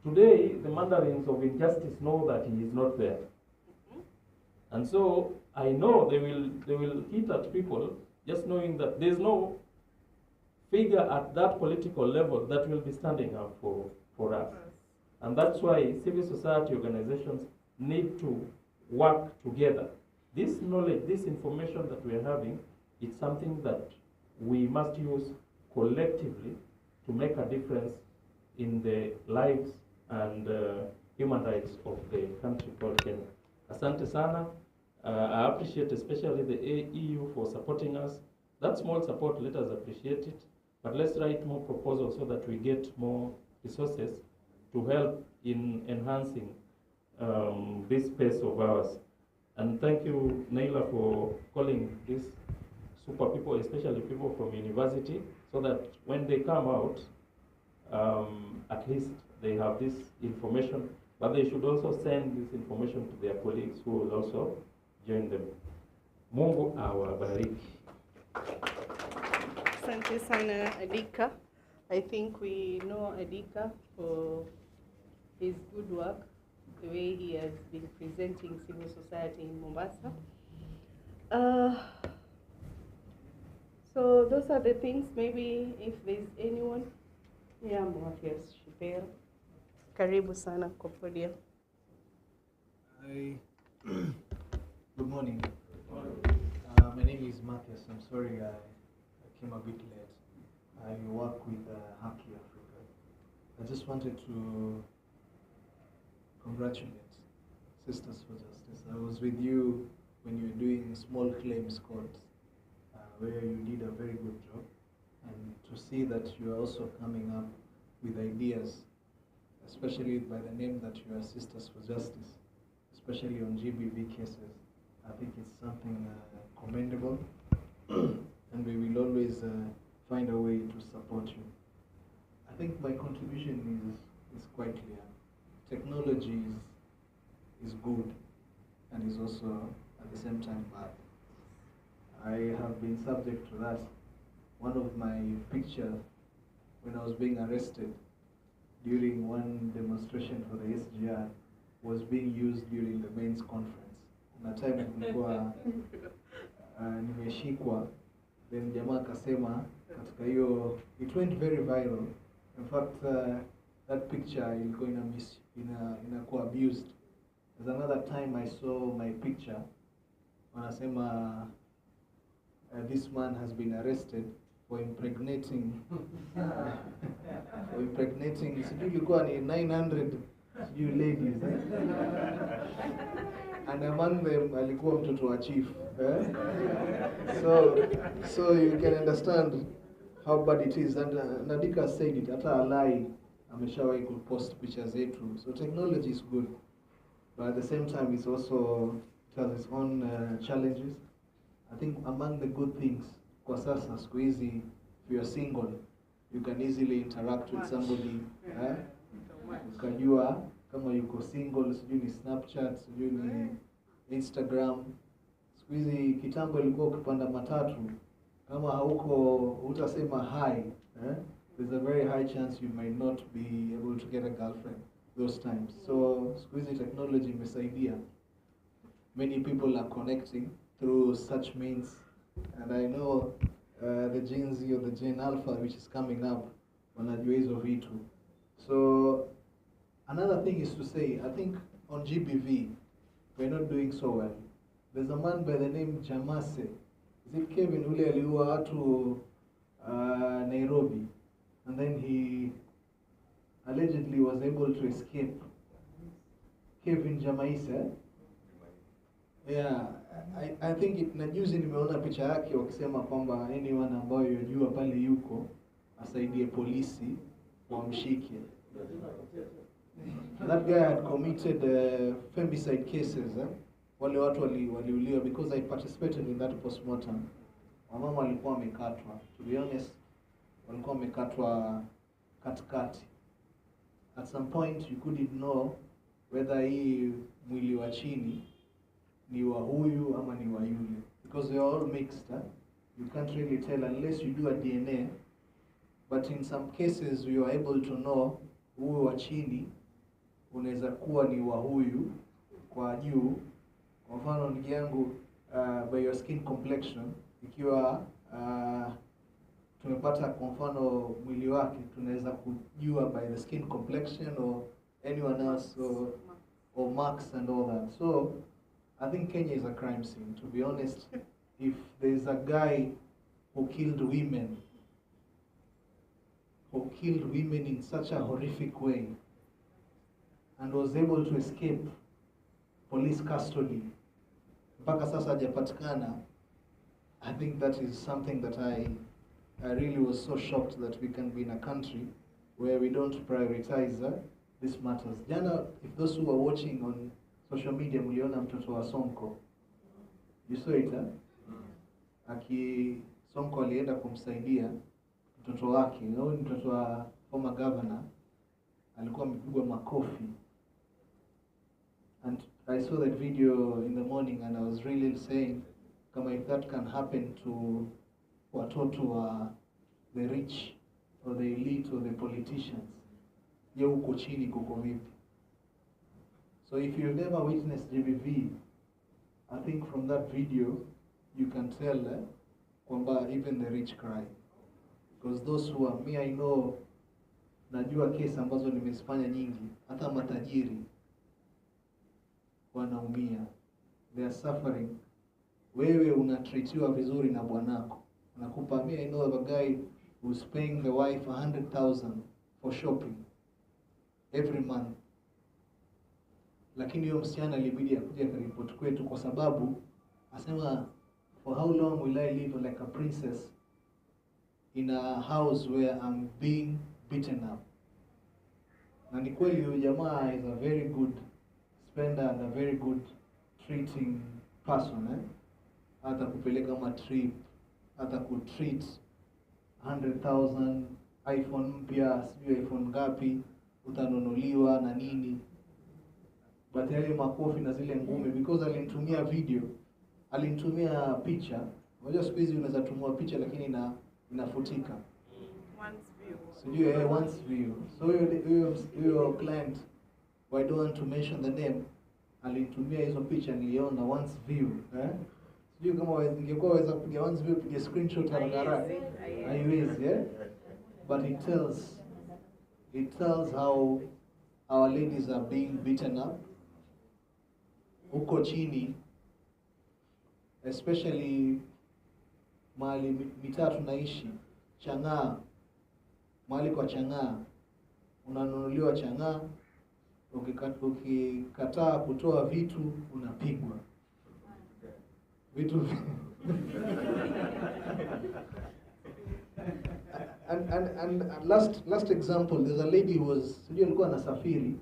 Today, the mandarins of injustice know that he is not there. And so I know they will hit at people just knowing that there's no figure at that political level that will be standing up for us. And that's why civil society organizations need to work together. This knowledge, this information that we are having, it's something that we must use collectively to make a difference in the lives and human rights of the country called Kenya. Asante sana. I appreciate especially the EU for supporting us. That small support, let us appreciate it. But let's write more proposals so that we get more resources to help in enhancing this space of ours. And thank you, Naila, for calling these super people, especially people from university, so that when they come out, at least they have this information, but they should also send this information to their colleagues who will also join them. Mungu awabariki. Asante sana Adika. I think we know Adika for his good work, the way he has been presenting civil society in Mombasa. So those are the things. Maybe if there's anyone, yeah, Mwafias Shipero. Karibu sana kwa podium. Hi. Good morning. My name is Matthias. I'm sorry I came a bit late. I work with Haki Africa. I just wanted to congratulate Sisters for Justice. I was with you when you were doing small claims court, where you did a very good job. And to see that you are also coming up with ideas, especially by the name that you are Sisters for Justice, especially on GBV cases, I think it's something commendable, and we will always find a way to support you. I think my contribution is quite clear. Technology is good and is also at the same time bad. I have been subject to that. One of my pictures when I was being arrested during one demonstration for the SGR was being used during the men's conference. Na time kulikuwa nimeshikwa, then jamaa akasema katika hiyo, it went very viral. In fact, that picture ilikuwa inakuwa abused. There's another time I saw my picture, wanasema this man has been arrested for impregnating sijui ilikuwa ni 900 sijui ladies, and among them alikuwa mtoto wa chief, so you can understand how bad it is. And Nadika said it, hata alai ameshawahi kupost pictures zetu. So technology is good, but at the same time it has its own challenges. I think among the good things, kwa sasa siku hizi, if you are single, you can easily interact with somebody. Ukajua kama yuko single, sijui ni Snapchat, sijui ni Instagram. Siku hizi kitambo ilikuwa ukipanda matatu, kama hauko utasema hi, there's a very high chance you might not be able to get a girlfriend those times. So siku hizi technology imesaidia. Many people are connecting through such means, and I know the Gen Z or the Gen Alpha which is coming up wanajua hizo vitu. So another thing is to say, I think on GBV we're not doing so well. There's a man by the name Jamase. Is it Kevin ule aliua watu Nairobi, and then he allegedly was able to escape. Kevin Jamaise. Yeah, I think na juzi nimeona picha yake wakisema kwamba anyone ambayo yajua pale yuko asaidie polisi wamshike. That guy had committed femicide cases. Wale watu waliuliwa because I participated in that postmortem. Wamama walikuwa wamekatwa. To be honest, walikuwa wamekatwa katikati. At some point you couldn't know whether hii mwili wa chini ni wa huyu ama ni wa yule, because they are all mixed. You can't really tell unless you do a DNA. But in some cases you are able to know huyu wa chini unaweza kuwa ni wa huyu kwa juu. Kwa mfano ndugu yangu, by your skin complexion, ikiwa tumepata kwa mfano mwili wake, tunaweza kujua by the skin complexion or anyone else, or marks and all that. So I think Kenya is a crime scene, to be honest. If there's a guy who killed women in such a horrific way and was able to escape police custody, mpaka sasa hajapatikana, I think that is something that I really was so shocked that we can be in a country where we don't prioritize these matters. Jana, if those who are watching on social media, mliona mtoto wa Sonko. You saw it, Sonko alienda kumsaidia mtoto wake. You know, mtoto wa former governor alikuwa amepigwa makofi. And I saw that video in the morning and I was really saying, kama if that can happen to watoto wa the rich, or the elite or the politicians. Je, huko chini kuko vipi? So if you've never witnessed GBV, I think from that video you can tell kwamba even the rich cry. Because those who are, me I know, najua kesi ambazo nimezifanya nyingi, hata matajiri wanaumia. They are suffering. Wewe unatreatiwa vizuri na bwanako. Nakupa, me I know of a guy who's paying the wife 100,000 for shopping every month. Lakini huyo msichana ilibidi akuje akaripoti kwetu kwa sababu asema, for how long will I live like a princess in a house where I'm being beaten up? Na ni kweli huyo jamaa is a very good spender and a very good treating person, hata kupeleka ma trip, hata kutreat 100,000 iPhone mpya, sijui iPhone ngapi utanunuliwa na nini. But yale makofi na zile ngumi, because alinitumia video, alinitumia picha. Unajua siku hizi unaweza tumua picha lakini inafutika. Once view. Sijui once view. So huyo client, I don't want to mention the name, alinitumia hizo picha niliona once view, Sijui kama ingekuwa waweza kupiga once view, piga screenshot haraka. Haiwezi, But it tells how our ladies are being beaten up. Huko chini, especially mahali mitaa tunaishi, Chang'aa, mahali kwa Chang'aa, unanunuliwa Chang'aa, ukikataa kutoa vitu unapigwa. Vitu and last example, there's a lady who was, sijui alikuwa anasafiri,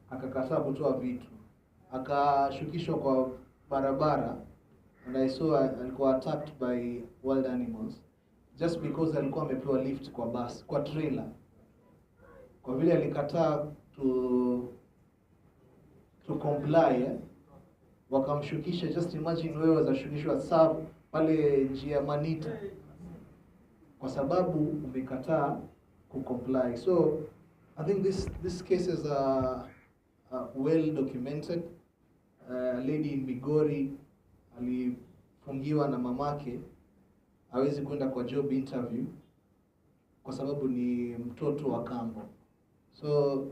akakataa kutoa vitu, akashukishwa kwa barabara, and I saw alikuwa attacked by wild animals just because alikuwa amepewa lift kwa bus, kwa trailer. Kwa vile alikataa to comply, wakamshukisha. Just imagine wewe wazashukishwa saa pale njia Manita kwa sababu umekataa kucomply. So I think these cases are well documented. A lady in Migori alifungiwa na mamake, hawezi kwenda kwa job interview kwa sababu ni mtoto wa kambo. So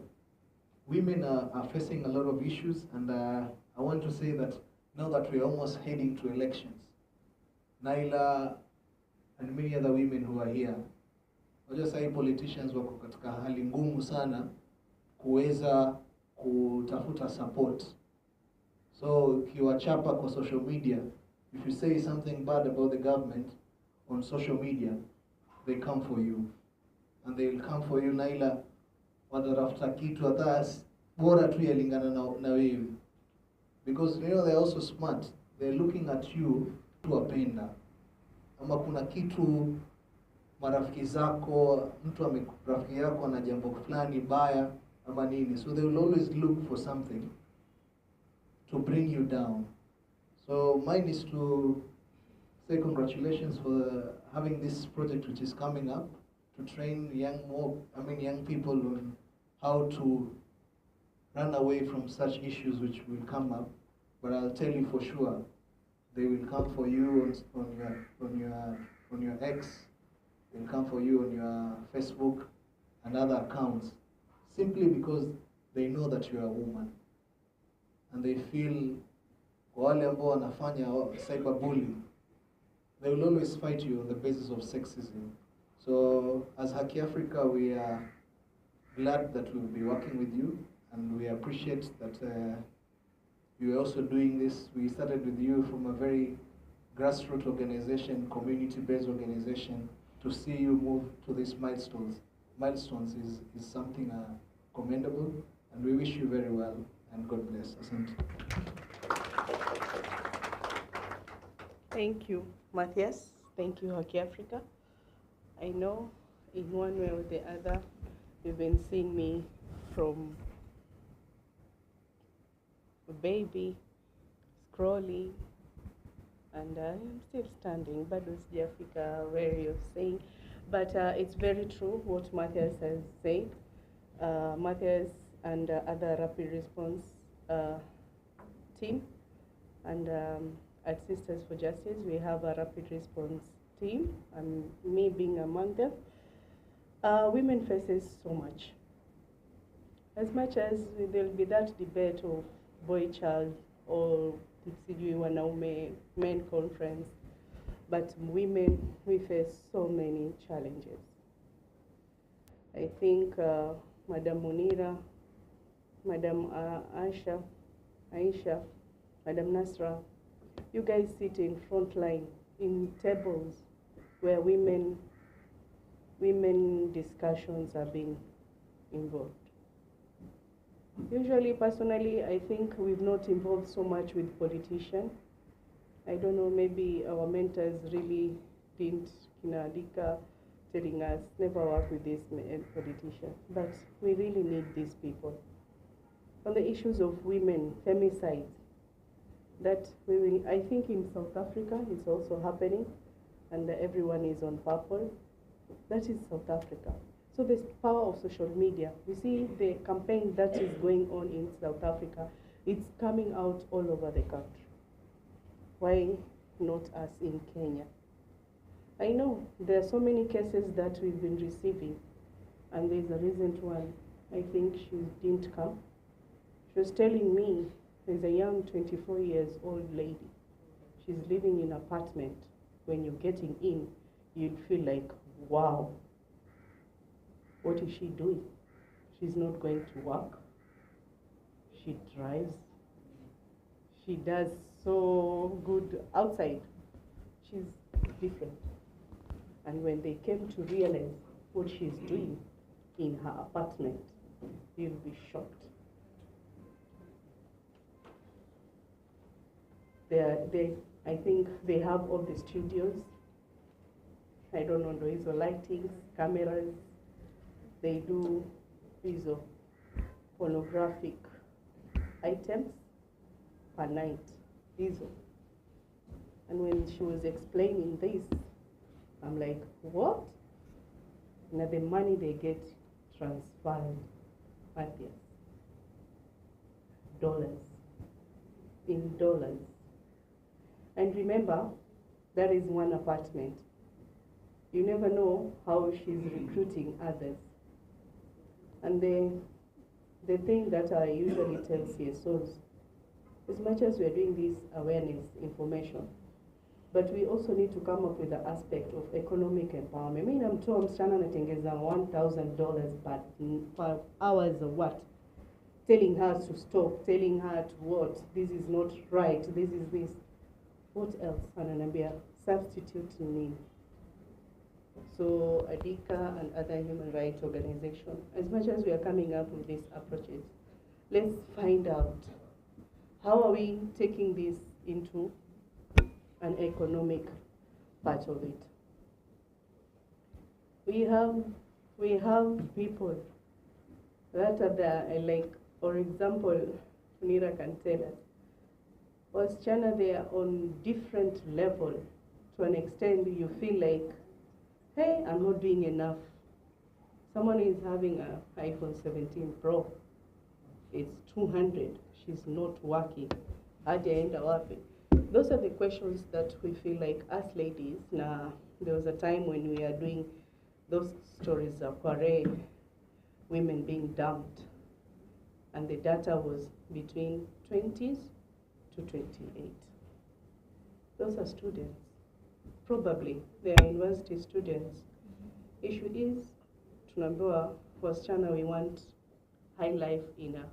women are facing a lot of issues, and I want to say that now that we're almost heading to elections, Naila and many other women who are here, unajua sasa politicians wako katika hali ngumu sana kuweza kutafuta support. So ukiwachapa kwa social media, if you say something bad about the government on social media, they come for you. And they will come for you, Naila, watatafuta kitu hata bora tu yalingana na wewe. Because you know they're also smart. They're looking at you to wapenda. Ama kuna kitu marafiki zako, rafiki yako ana jambo fulani baya ama nini. So they will always look for something to bring you down. So mine is to say congratulations for having this project which is coming up to train young people on how to run away from such issues which will come up. But I'll tell you for sure, they will come for you on your X, they'll come for you on your Facebook and other accounts, simply because they know that you are a woman, and they feel wale ambao wanafanya cyberbullying, they will always fight you on the basis of sexism. So as Haki Africa, we are glad that we'll be working with you, and we appreciate that you are also doing this. We started with you from a very grassroots organization, community-based organization. To see you move to these milestones is something commendable, and we wish you very well, and God bless. Asante. Thank you, Matthias. Thank you, Haki Africa. I know in one way or the other, you've been seeing me from a baby, scrolling, and I'm still standing, but sijafika where you're saying. But it's very true what Matthias has said. Matthias and other rapid response team, and at Sisters for Justice, we have a rapid response team, and me being among them. Women faces so much. As much as there'll be that debate of boy child or sijui wanaume men conference, but women, we face so many challenges. I think Madam Munira, Madam Aisha, Madam Nasra, you guys sit in front line in tables where women discussions are being involved. Usually, personally, I think we've not involved so much with politicians. I don't know, maybe our mentors really didn't, Kinadika, telling us, never work with this politician. But we really need these people. On the issues of women, femicide, that we will, I think in South Africa it's also happening, and everyone is on purple. That is South Africa. So the power of social media. We see the campaign that is going on in South Africa. It's coming out all over the country. Why not us in Kenya? I know there are so many cases that we've been receiving, and there's a recent one. I think she didn't come. She was telling me there's a young 24 years old lady. She's living in an apartment. When you're getting in, you'd feel like, wow, what is she doing? She's not going to work. She drives. She does so good outside. She's different. And when they came to realize what she's doing in her apartment, you'll be shocked. I think they have all the studios. I don't know, those lightings, cameras. They do these pornographic items per night. And when she was explaining this, I'm like, what? Now the money they get transferred, Matthias, dollars, in dollars. And remember, that is one apartment. You never know how she's recruiting others. And the thing that I usually tell CSOs, as much as we are doing this awareness information, but we also need to come up with the aspect of economic empowerment. Mimi namtoa msichana anatengeza $1,000 per hours of what? Telling her to stop, telling her to what? This is not right, this is this. What else? Ananambia, substitute nini? So ADICA and other human rights organizations, as much as we are coming up with these approaches, let's find out how are we taking this into an economic part of it. We have people that are there, like, for example, Nira can tell us, wasichana, they are on different level. To an extent, you feel like, hey, I'm not doing enough. Someone is having an iPhone 17 Pro. It's 200. She's not working. Hajaenda wapi? Those are the questions that we feel like us ladies. Now, there was a time when we are doing those stories of Kware, women being dumped, and the data was between 20s to 28. Those are students. Probably they are university students. Issue is, tunaambiwa wasichana, we want high life in a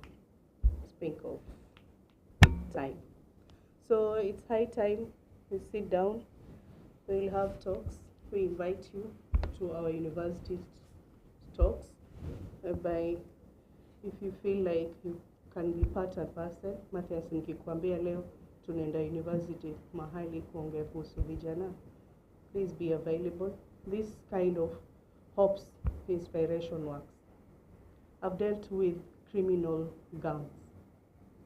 spink of time. So it's high time we sit down, we'll have talks. We invite you to our university talks, whereby if you feel like you can be part and parcel. Matthias, nikikwambia leo tunaenda university mahali kuongea kuhusu vijana, please be available. This kind of hopes inspiration works. I've dealt with criminal gangs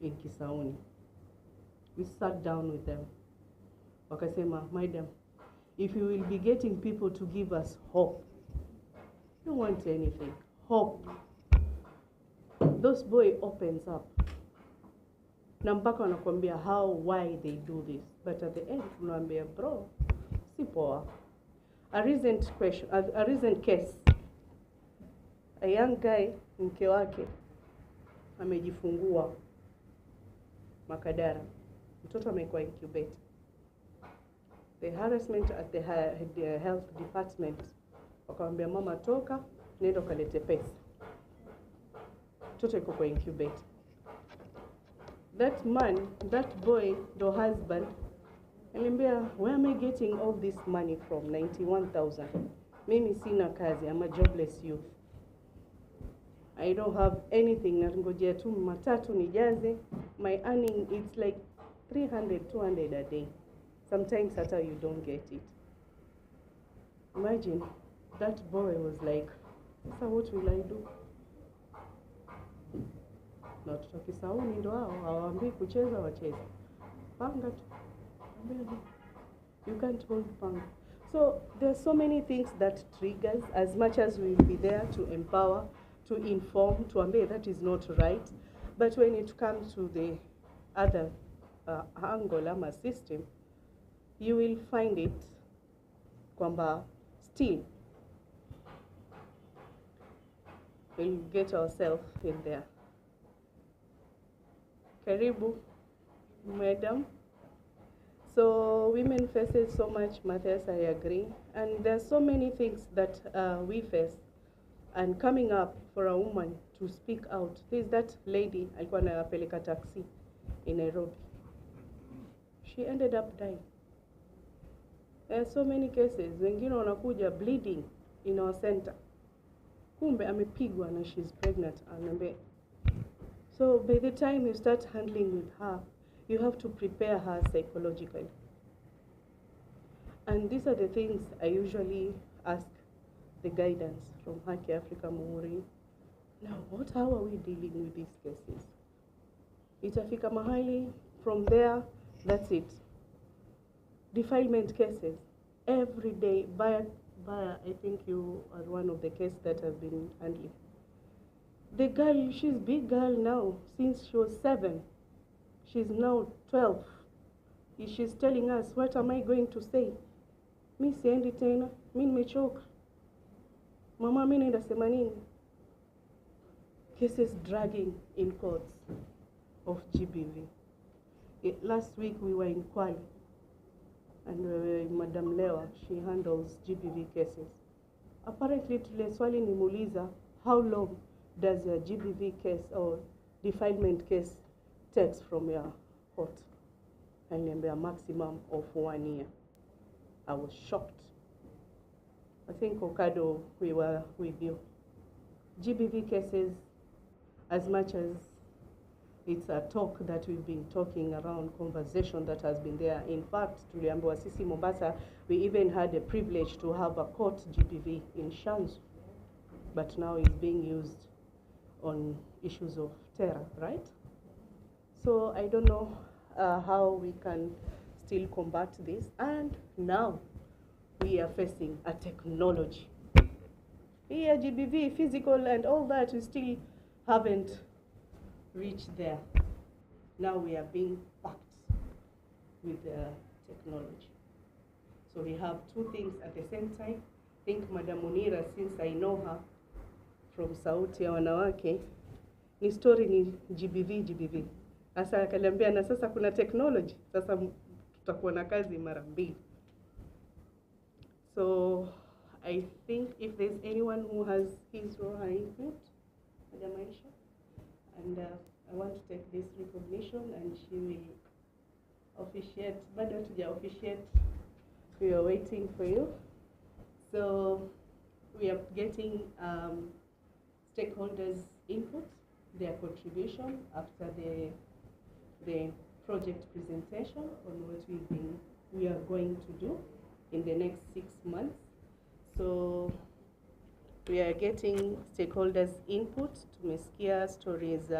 in Kisauni. We sat down with them. Wakasema, madam, if you will be getting people to give us hope don't want anything. Hope. Those boy opens up. Na mpaka wanakuambia how, why they do this. But at the end, unamwambia bro, si poa. A recent case. A young guy, mke wake, amejifungua Makadara. Mtoto amekuwa incubator. The harassment at the health department. Wakamwambia mama toka, nenda kalete pesa. Mtoto yuko kwa incubator. That man, that boy, the husband, aliambia, where am I getting all this money from? 91,000. Mimi sina kazi, I'm a jobless youth. I don't have anything. Nangojea tu matatu nijaze. My earning, it's like 300, 200 a day. Sometimes hata you don't get it. Imagine, that boy was like, sasa what will I do? Na watoto kisauni ndo hao, hawaambii kucheza wacheze. Panga tu. You can't hold panga. So there's so many things that triggers, as much as we will be there to empower, to inform, to ambie that is not right. But when it comes to the other angle ama system, you will find it kwamba still we'll get ourselves in there. Karibu, madam. So women faces so much, Matthias, I agree. And there's so many things that we face. And coming up for a woman to speak out. There's that lady, alikuwa anapeleka taxi in Nairobi. She ended up dying. There are so many cases. Wengine wanakuja bleeding in our center. Kumbe amepigwa na she's pregnant. So by the time you start handling with her, you have to prepare her psychologically. And these are the things I usually ask the guidance from Haki Africa Muhuri. Now, how are we dealing with these cases? Itafika mahali, from there, that's it. Defilement cases, every day, by I think you are one of the cases that have been handling. The girl, she's a big girl now, since she was 7. She's now 12. She's telling us, what am I going to say? Mi siendi tena, mi nimechoka. Mama, mi naenda sema nini? Cases dragging in courts of GBV. Last week we were in Kwale, and Madam Lewa, she handles GBV cases. Apparently, tule swali nimuuliza, how long does a GBV case or defilement case takes from your court? And a maximum of 1 year. I was shocked. I think, Okado, we were with you. GBV cases, as much as it's a talk that we've been talking around, conversation that has been there. In fact, tuliambiwa sisi Mombasa, we even had the privilege to have a court GBV in Shanzu, but now it's being used on issues of terror, right? So I don't know how we can still combat this. And now we are facing a technology. Here, GBV, physical and all that, we still haven't reached there. Now we are being packed with technology. So we have two things at the same time. I think Madam Munira, since I know her from Sauti ya Wanawake, ni story ni GBV. Asa akaliambia na sasa kuna technology, sasa tutakuwa na kazi mara mbili. So I think if there's anyone who has his or her input, Madam Aisha, and I want to take this recognition, and she will officiate. Bado tuja officiate. We are waiting for you. So we are getting stakeholders' input, their contribution after the project presentation on what we are going to do in the next 6 months. So we are getting stakeholders' input. Tumesikia stories,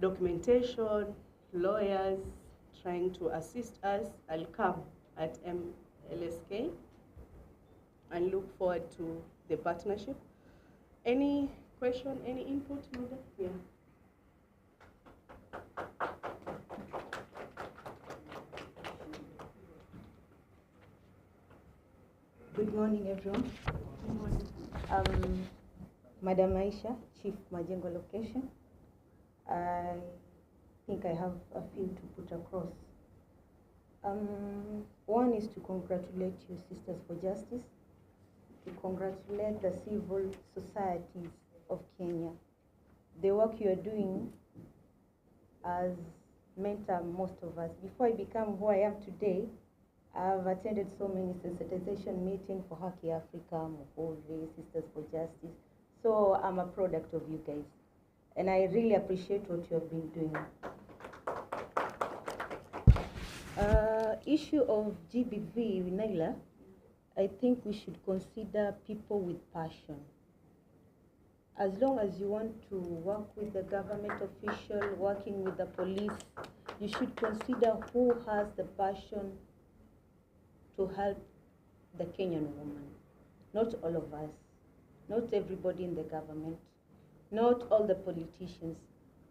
documentation, lawyers trying to assist us. I'll come at MLSK and look forward to the partnership. Any question, any input, Mother? Yeah. Good morning, everyone. Good morning. Madam Aisha, Chief Majengo Location. I think I have a few to put across. One is to congratulate you, Sisters for Justice, to congratulate the civil societies of Kenya. The work you are doing has mentored most of us. Before I become who I am today, I've attended so many sensitization meetings for Haki Africa, Muhuri, Sisters for Justice. So I'm a product of you guys. And I really appreciate what you have been doing. Issue of GBV, Naila, I think we should consider people with passion. As long as you want to work with the government official, working with the police, you should consider who has the passion to help the Kenyan woman. Not all of us, not everybody in the government, not all the politicians.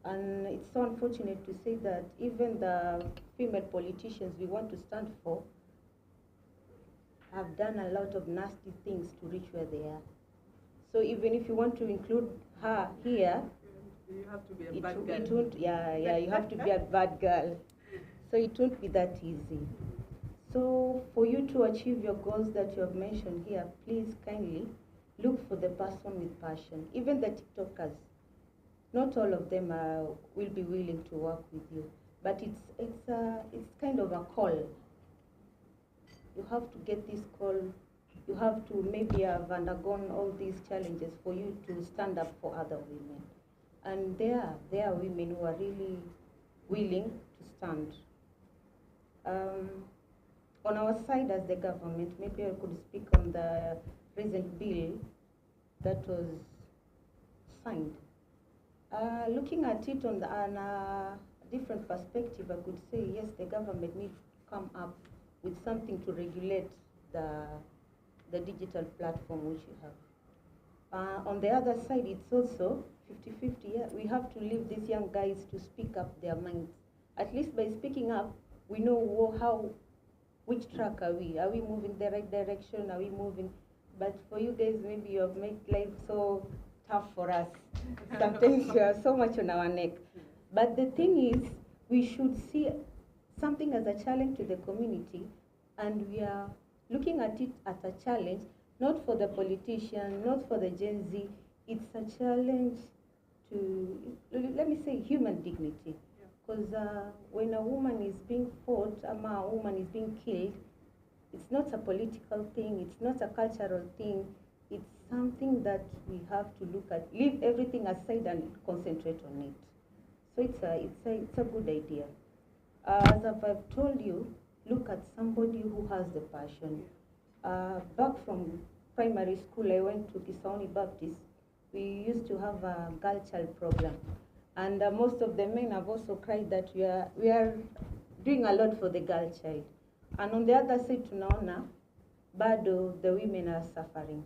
And it's so unfortunate to say that even the female politicians we want to stand for have done a lot of nasty things to reach where they are. So even if you want to include her here, you have to be a bad girl. It won't, you have to be a bad girl. So it won't be that easy. So for you to achieve your goals that you have mentioned here, please kindly look for the person with passion. Even the TikTokers, not all of them will be willing to work with you, but it's kind of a call. You have to get this call. You have to maybe have undergone all these challenges for you to stand up for other women. And there are women who are really willing to stand. On our side as the government, maybe I could speak on the recent bill that was signed. Looking at it on a different perspective, I could say, yes, the government needs to come up with something to regulate the digital platform which you have. On the other side, it's also 50-50. Yeah, we have to leave these young guys to speak up their minds. At least by speaking up, we know which track are we? Are we moving the right direction? Are we moving? But for you guys, maybe you have made life so tough for us. Sometimes we are so much on our neck. But the thing is, we should see something as a challenge to the community, and we are looking at it as a challenge, not for the politician, not for the Gen Z. It's a challenge to, let me say, human dignity. Because when a woman is being fought, a woman is being killed, it's not a political thing, it's not a cultural thing, it's something that we have to look at, leave everything aside and concentrate on it. So it's a good idea. As I've told you, look at somebody who has the passion. Back from primary school, I went to Kisauni Baptist. We used to have a girl child program. And most of the men have also cried that we are doing a lot for the girl child. And on the other side, tunaona, bado the women are suffering.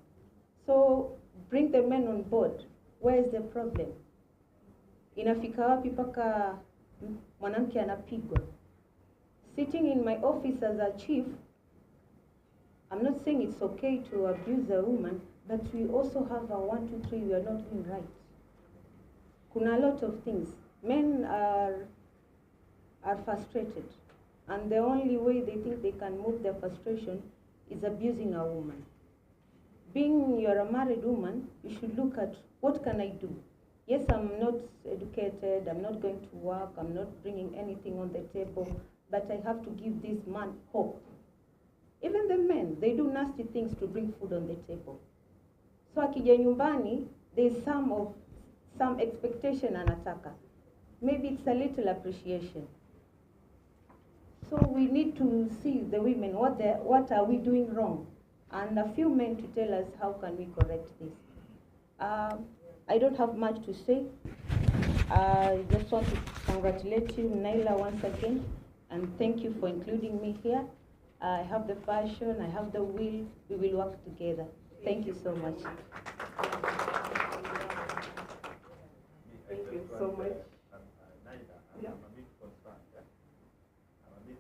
So bring the men on board. Where is the problem? Inafika wapi paka mwanamke anapigwa? Sitting in my office as a chief, I'm not saying it's okay to abuse a woman, but we also have a 1, 2, 3, we are not doing right. Kuna a lot of things. Men are frustrated, and the only way they think they can move their frustration is abusing a woman. Being you're a married woman, you should look at, what can I do? Yes, I'm not educated, I'm not going to work, I'm not bringing anything on the table, but I have to give this man hope. Even the men, they do nasty things to bring food on the table. So akija nyumbani, there's some expectation anataka. Maybe it's a little appreciation. So we need to see the women, what are we doing wrong? And a few men to tell us how can we correct this. I don't have much to say. I just want to congratulate you, Naila, once again, and thank you for including me here. I have the passion, I have the will, we will work together. Thank you so much. Thank you so much. Yeah. I'm a bit concerned. Yeah? I'm a bit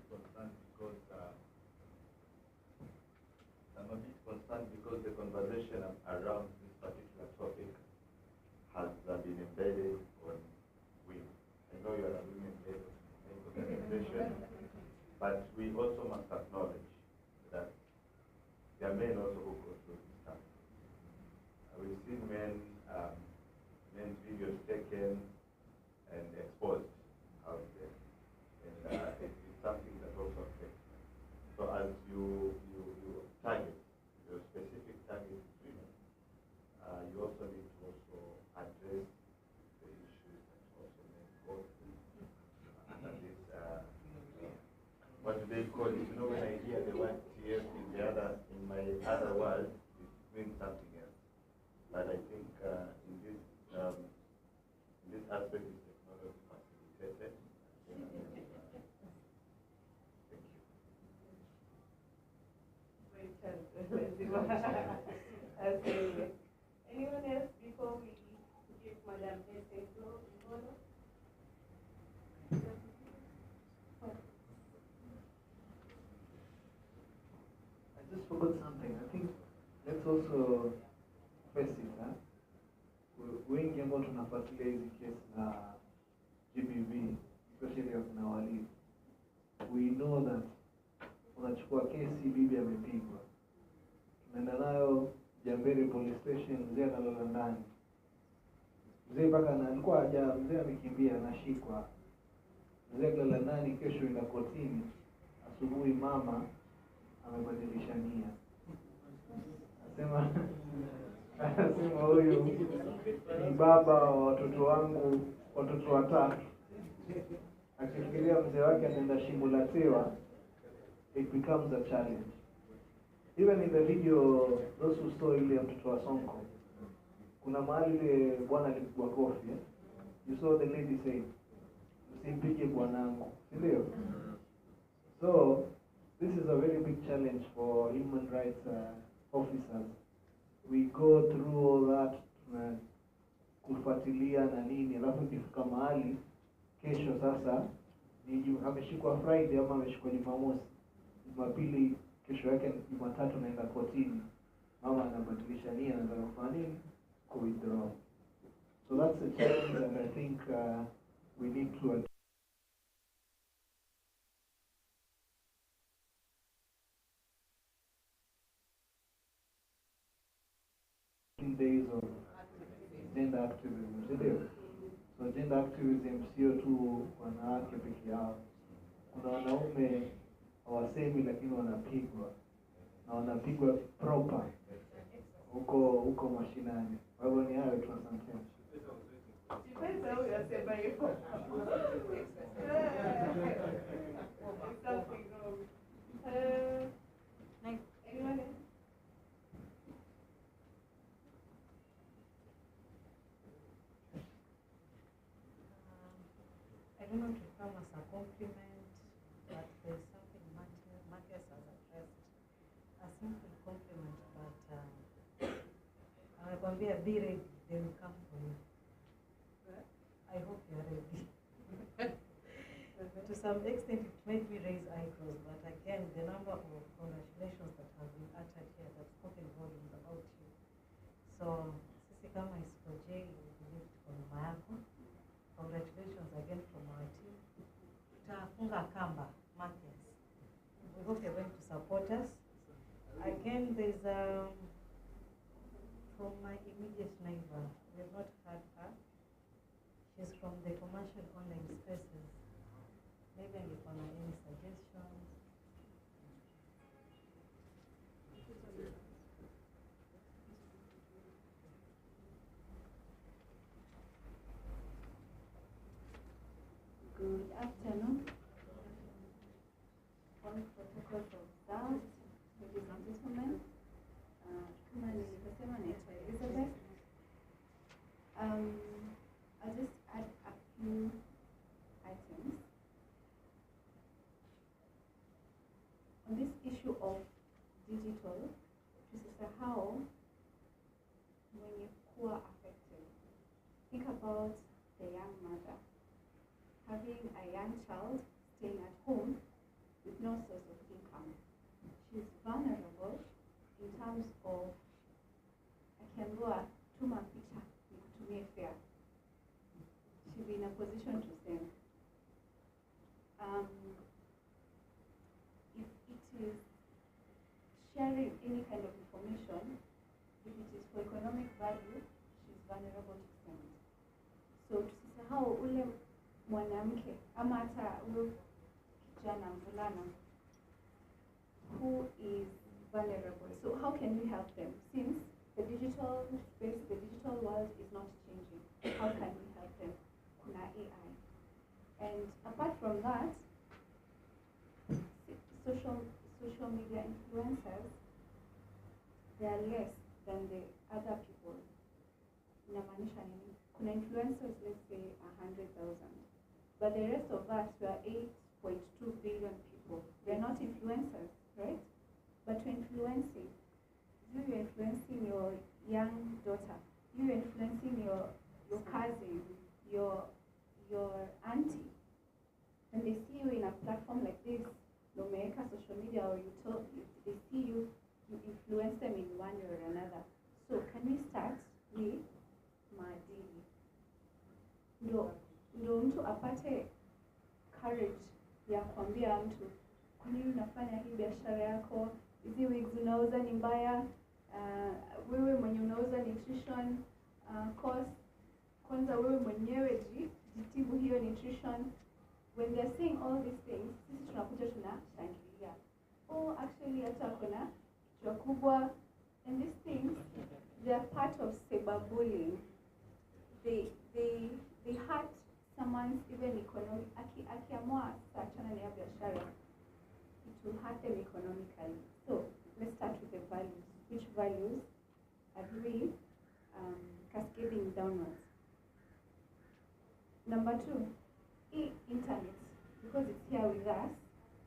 concerned because the conversation around this particular topic has been embedded on women. I know you are a women-led organization, but we also must acknowledge that there are men also who go through this stuff. We've seen men's videos taken and exposed out there, and it's something that also affects. So as you target your specific target women, you also need to also address the issues that also men go through under this. What do they call it? You know, when I hear the word TF in my other world, it means something else. But I think in this aspect, is technology facilitated. Thank you. Okay. Anyone else before we give Madam Essay floor? I just forgot something. I think let's also face it. Wengi ambao tunafuatilia hizi kesi za GBV, especially wakina walimu, we know that unachukua kesi, bibi amepigwa, tunaenda nayo Jambere police station, mzee analala ndani, mzee mpaka alikuwa mzee amekimbia, anashikwa, mzee analala ndani, kesho enda kotini, asubuhi mama amebadilisha nia, anasema huyu ni baba wa watoto wangu, watoto watatu, akifikiria mzee wake anaenda shimo la tewa. It becomes a challenge. Even in the video, those who saw ile ya mtoto wa Sonko, kuna mahali ile bwana alipigwa kofi. You saw the lady say, "Usimpige bwanangu," ndio? So this is a very big challenge for human rights officers. We go through all that, kufuatilia na nini, alafu ikifika mahali kesho sasa ni ameshikwa Friday ama ameshikwa Jumamosi, Jumapili, kesho yake Jumatatu naenda kotini, mama anabadilisha nia, anataka kufanya nini? Withdraw. So that's a challenge, and I think we need to address days of gender activism. So gender activism sio tu wanawake peke yao. Kuna wanaume hawasemi lakini wanapigwa, na wanapigwa proper huko mashinani. Kwa hivyo ni hayo tu, asante. Sipenda huyu asema hivyo. Something wrong. Anyone else? I don't know if it comes as a compliment, but there's something Matthias has addressed. A simple compliment, but anakwambia be ready, they will come for you. I hope you are ready. To some extent, it made me raise eyebrows, but again, the number of congratulations that have been uttered here that spoken volumes about you. So, sisi kama ISPOJ, we believe kwa nyuma yako. Congratulations again from our team. Tutafunga kamba, Matthias. We hope you're going to support us. Again, there's from my immediate neighbor. We have not heard her. She's from the commercial online spaces. Maybe if you have any suggestions. Good afternoon. All protocols observed, ladies and gentlemen. Kama nilivyosema, naitwa Elizabeth. I'll just add a few items. issue of digital, tusisahau mwenye kuwa affected. Think about the young mother having a young child staying at home with no source of income. She's vulnerable in terms of akiambiwa tuma picha nikutumie fare. She'll be in a position to send. If it is sharing any kind of information, if it is for economic value, she's vulnerable to send. So tusisahau ule mwanamke ama hata ule kijana mvulana who is vulnerable. So how can we help them? Since the digital space, the digital world is not changing, how can we help them? Kuna AI. And apart from that, social media influencers, they are less than the other people. Inamaanisha nini? Kuna influencers, let's say 100,000, but the rest of us, we are 8.2 billion people. They're not influencers, right? But you're influencing. You're influencing your young daughter. You're influencing your cousin, your auntie. And they see you in a platform like this, no matter social media, or they see you, you influence them in one way or another. So can we start with maadili? Ndo mtu apate courage ya kuambia mtu, kwa nini unafanya hii biashara yako? Hizi wigs unauza ni mbaya. Wewe mwenye unauza nutrition course, kwanza wewe mwenyewe jitibu hiyo nutrition. When they're saying all these things, sisi tunakuja tunashangilia. Oh, actually hata kuna kichwa kubwa. And these things, they are part of cyberbullying. They hurt someone's even economic. Akiamua saachana na biashara, it will hurt them economically. So let's start with the values. Which values are we cascading downwards? Number 2, internet, because it's here with us.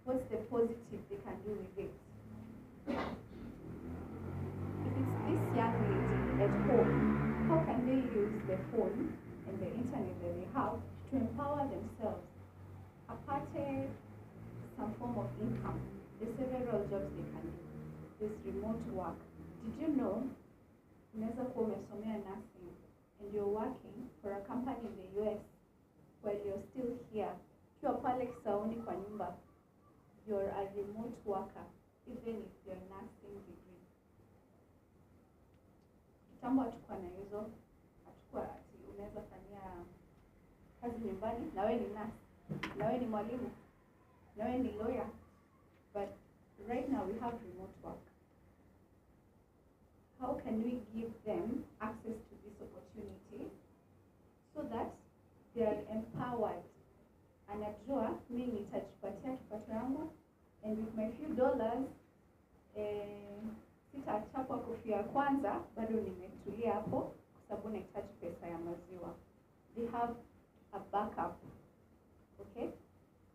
What's the positive they can do with it? If it's this young lady at home, how can they use the phone and the internet that they have to empower themselves? Apart some form of income, there's several jobs they can do. There's remote work. Did you know, unaweza kuwa umesomea nursing and you're working for a company in the US while you're still here? Ukiwa pale Kisauni kwa nyumba, you're a remote worker, even if you're nursing degree. Kitambo hatukuwa na hizo, hatukuwa ati unaweza fanyia kazi nyumbani, na wewe ni nurse, na wewe ni mwalimu, na wewe ni lawyer. But right now we have remote work. How can we give them access to this opportunity so that they are empowered? Anajua mimi nitajipatia kipato yangu, and with my few dollars sitachapwa kofia kwanza, bado nimetulia hapo kwa sababu nahitaji pesa ya maziwa. They have a backup, okay?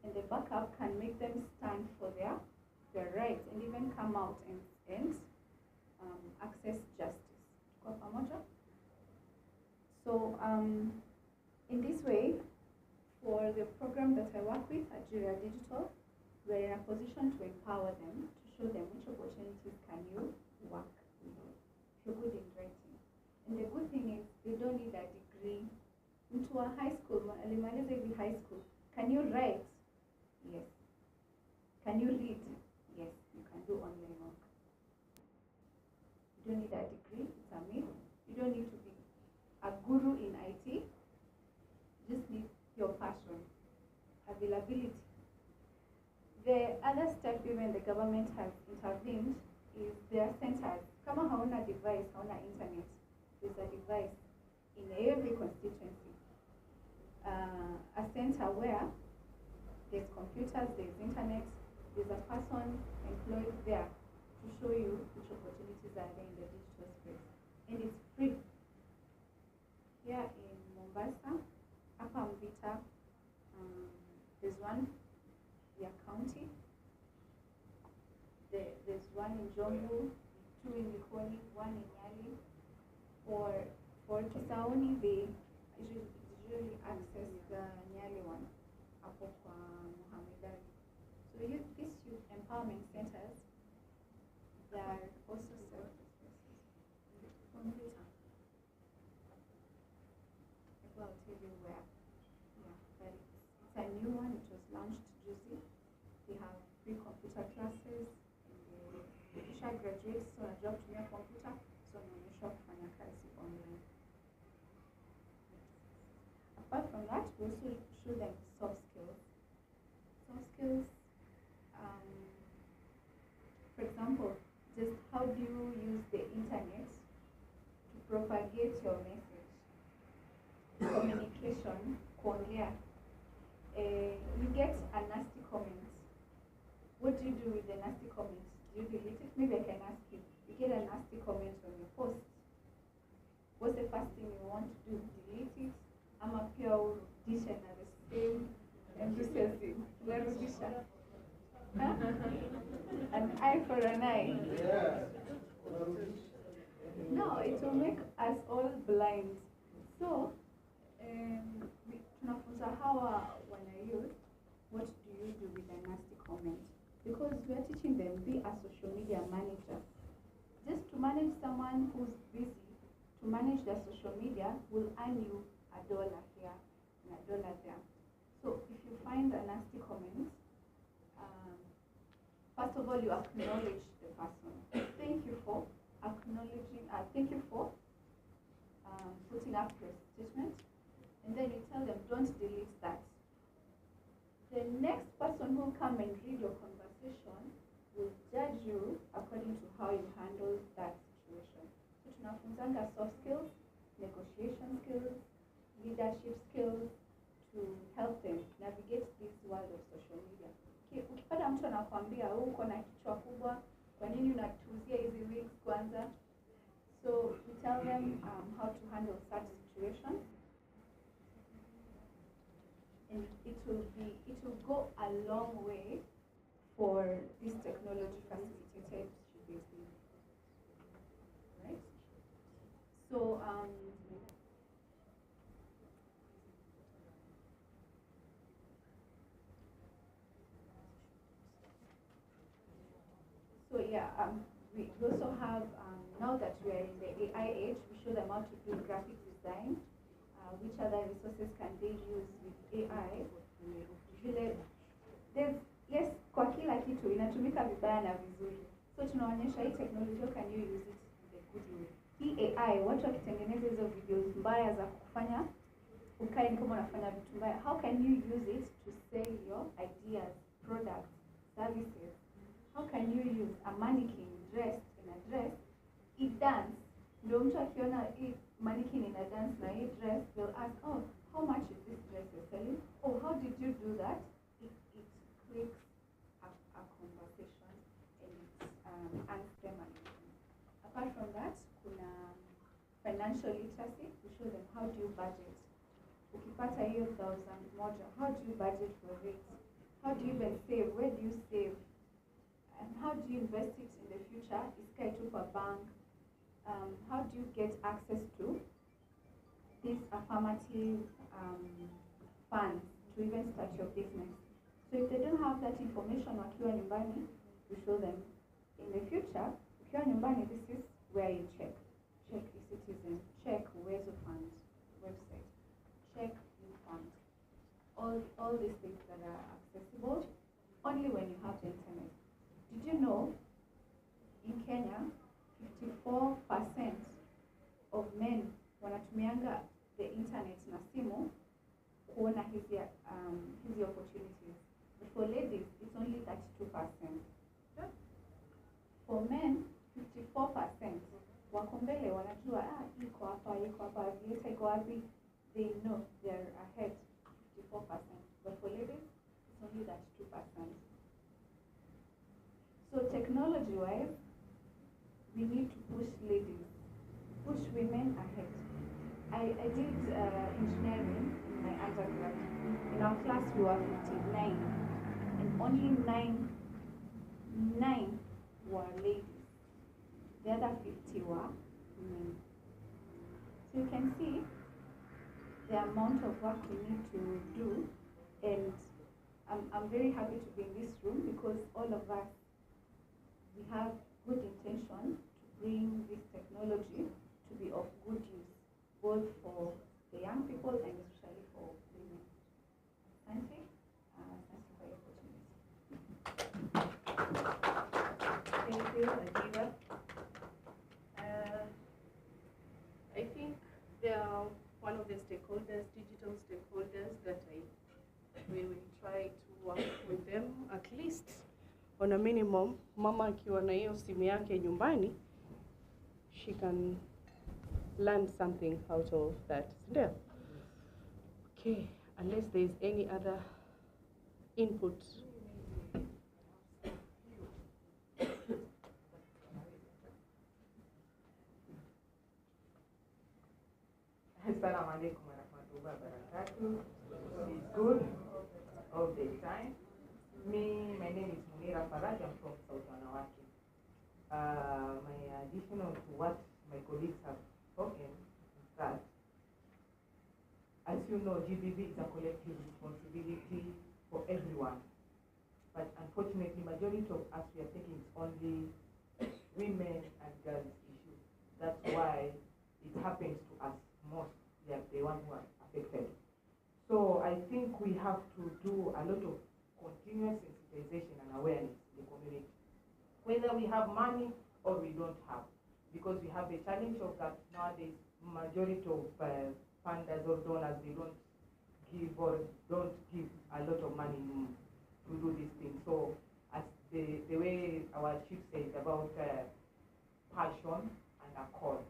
And the backup can make them stand for their rights and even come out and access justice. Tuko pamoja? So in this way, for the program that I work with at Juria Digital, we're in a position to empower them, to show them which opportunities can you work with. If you're good in writing. And the good thing is they don't need a degree. Into a high school, alimaliza hivi high school. Can you write? Yes. Can you read? Yes, you can do online work. You don't need a degree, it's a myth. You don't need to be a guru in IT. You just need your passion, availability. The other step even the government has intervened is their centers. Kama hauna device, hauna internet, there's a device in every constituency. A center where there's computers, there's internet, there's a person employed there to show you which opportunities are there in the digital space. And it's free. Here in Mombasa, Upper Mvita, there's one, Mombasa County. Jomvu, 2 in Likoni, 1 in Nyali. For Kisauni, they usually access the Nyali one, hapo kwa Muhammad. So these youth empowerment centers, they are also computer. Maybe I'll tell you where. Yeah, but it's a new one. It was launched Juicy. They have free computer classes. Kisha graduates, so najua kutumia computer, so naonyesha kufanya kazi online. Apart from that, we also show them soft skills. Soft skills, for example, just how do you use the internet to propagate your message? Communication, kuongea. You get a nasty comment. What do you do with the nasty comment? Do you delete it? Maybe I can ask you. You get a nasty comment on your post. What's the first thing you want to do? Delete it? I'm a pure dictionary, the same enthusiasm. Larudisha. An eye for an eye. No, it will make us all blind. So, tunafunza hawa wana youth, what do you do with a nasty comment? Because we are teaching them, be a social media manager. Just to manage someone who's busy, to manage their social media will earn you $1 here and $1 there. So if you find a nasty comment, first of all, you acknowledge the person. Thank you for acknowledging, thank you for putting up your statement. And then you tell them, don't delete that. The next person who will come and read your conversation will judge you according to how you handle that situation. So tunafunzanga soft skills, negotiation skills, leadership skills to help them navigate this world of social media. Ukipata mtu anakuambia uko na kichwa kubwa, kwa nini unatuzia hizi wigs kwanza? So we tell them how to handle such situations. And it will go a long way for this technology facilitated debating, right? So yeah, we also have now that we are in the AI age, we show them how to do graphic design. Which other resources can they use with AI? Yes, kwa kila kitu inatumika vibaya na vizuri. So tunaonyesha hii technology, how can you use it in a good way? Hii AI, watu wakitengeneza hizo videos mbaya za kufanya ukae ni kama unafanya vitu mbaya. How can you use it to sell your ideas, products, services? How can you use a mannequin dressed in a dress, it dance? Ndio mtu akiona hii mannequin in a dance na hii dress, will ask, oh, how much is this dress you're selling? Oh, how did you do that? It creates a conversation and it answers them. Apart from that, kuna financial literacy. We show them how do you budget. Ukipata hiyo 1,000 moja, how do you budget for it? How do you even save? Where do you save? And how do you invest it in the future? Iskai tu kwa bank. How do you get access to these affirmative funds to even start your business? So if they don't have that information wakiwa nyumbani, we show them in the future, ukiwa nyumbani, this is where you check. Check eCitizen, check Uwezo Fund website, check YouFund. All these things that are accessible only when you have the internet. Did you know in Kenya, 54% of men wanatumianga the internet na simu kuona hizi opportunities. But for ladies, it's only 32%. For men, 54% wako mbele wanajua iko hapa vieta iko wapi, they know they're ahead 54%. But for ladies, it's only 32%. So technology-wise, we need to push ladies, push women ahead. I did engineering in my undergrad. In our class, we were 59, and only nine were ladies. the other 50 were women. So you can see the amount of work we need to do, and I'm very happy to be in this room because all of us, we have good intention to bring this technology to be of good use, both for the young people and especially for women. Thank you. Thank you for your opportunity. Thank you, Adiba. I think they are one of the stakeholders, digital stakeholders, that we will try to work with them at least on a minimum. Mama akiwa na hiyo simu yake nyumbani, she can learn something out of that. There. Okay, unless there is any other input. Assalamu alaikum warahmatullahi wabarakatuh. It's good all the time. My name is Munira Faraj. I'm from South Wanawake. My additional to what my colleagues have spoken is that, as you know, GBV is a collective responsibility for everyone. But unfortunately, majority of us, we are thinking it's only women and girls issue. That's why it happens to us most. They are the ones who are affected. So I think we have to do a lot of continuous sensitization and awareness in the community, whether we have money or we don't have, because we have the challenge of that nowadays. Majority of funders or donors, they don't give a lot of money to do this thing. So as the way our chief said about passion and a call.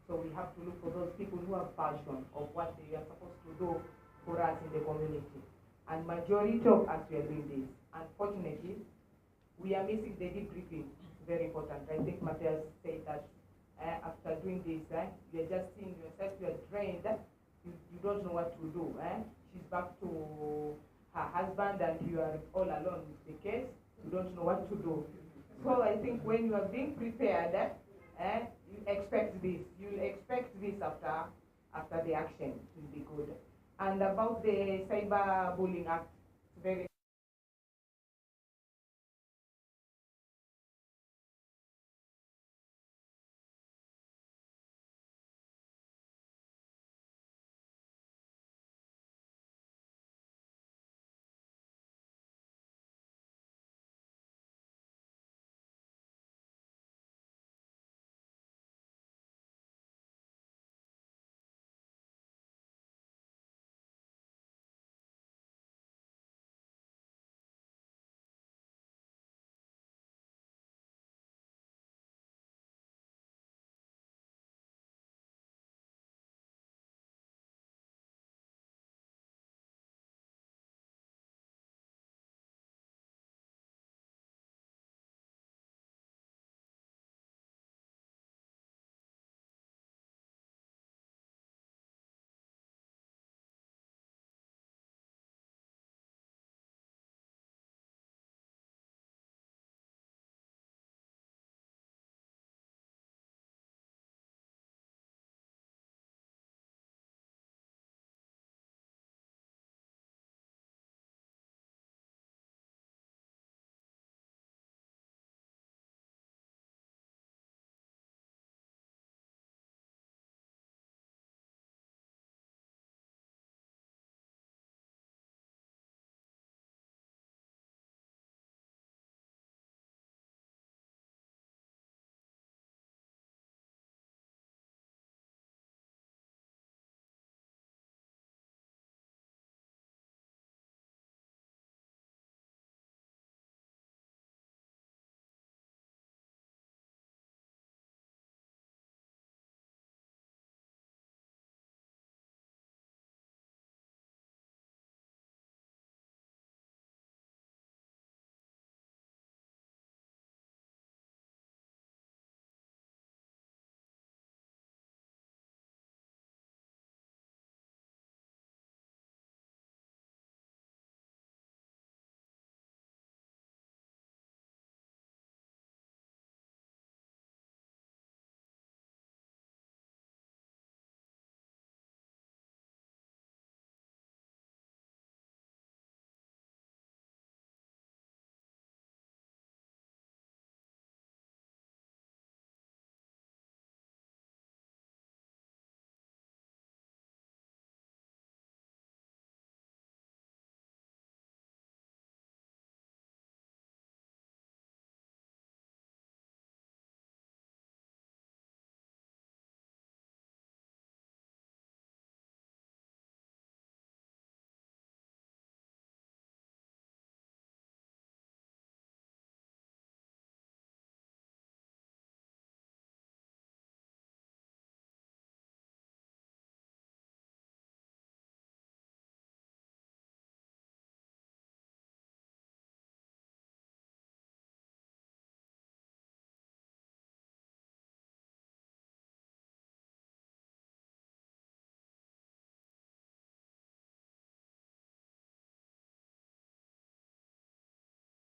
So we have to look for those people who have passion of what they are supposed to do for us in the community. And majority of us, we are doing this. Unfortunately, we are missing the debriefing. It's very important. I think Matthias said that after doing this, you are just seeing yourself, you are drained, you don't know what to do. She's back to her husband and you are all alone with the case, you don't know what to do. So I think when you are being prepared, you expect this. You'll expect this after the action will be good. And about the Cyber Bullying Act, very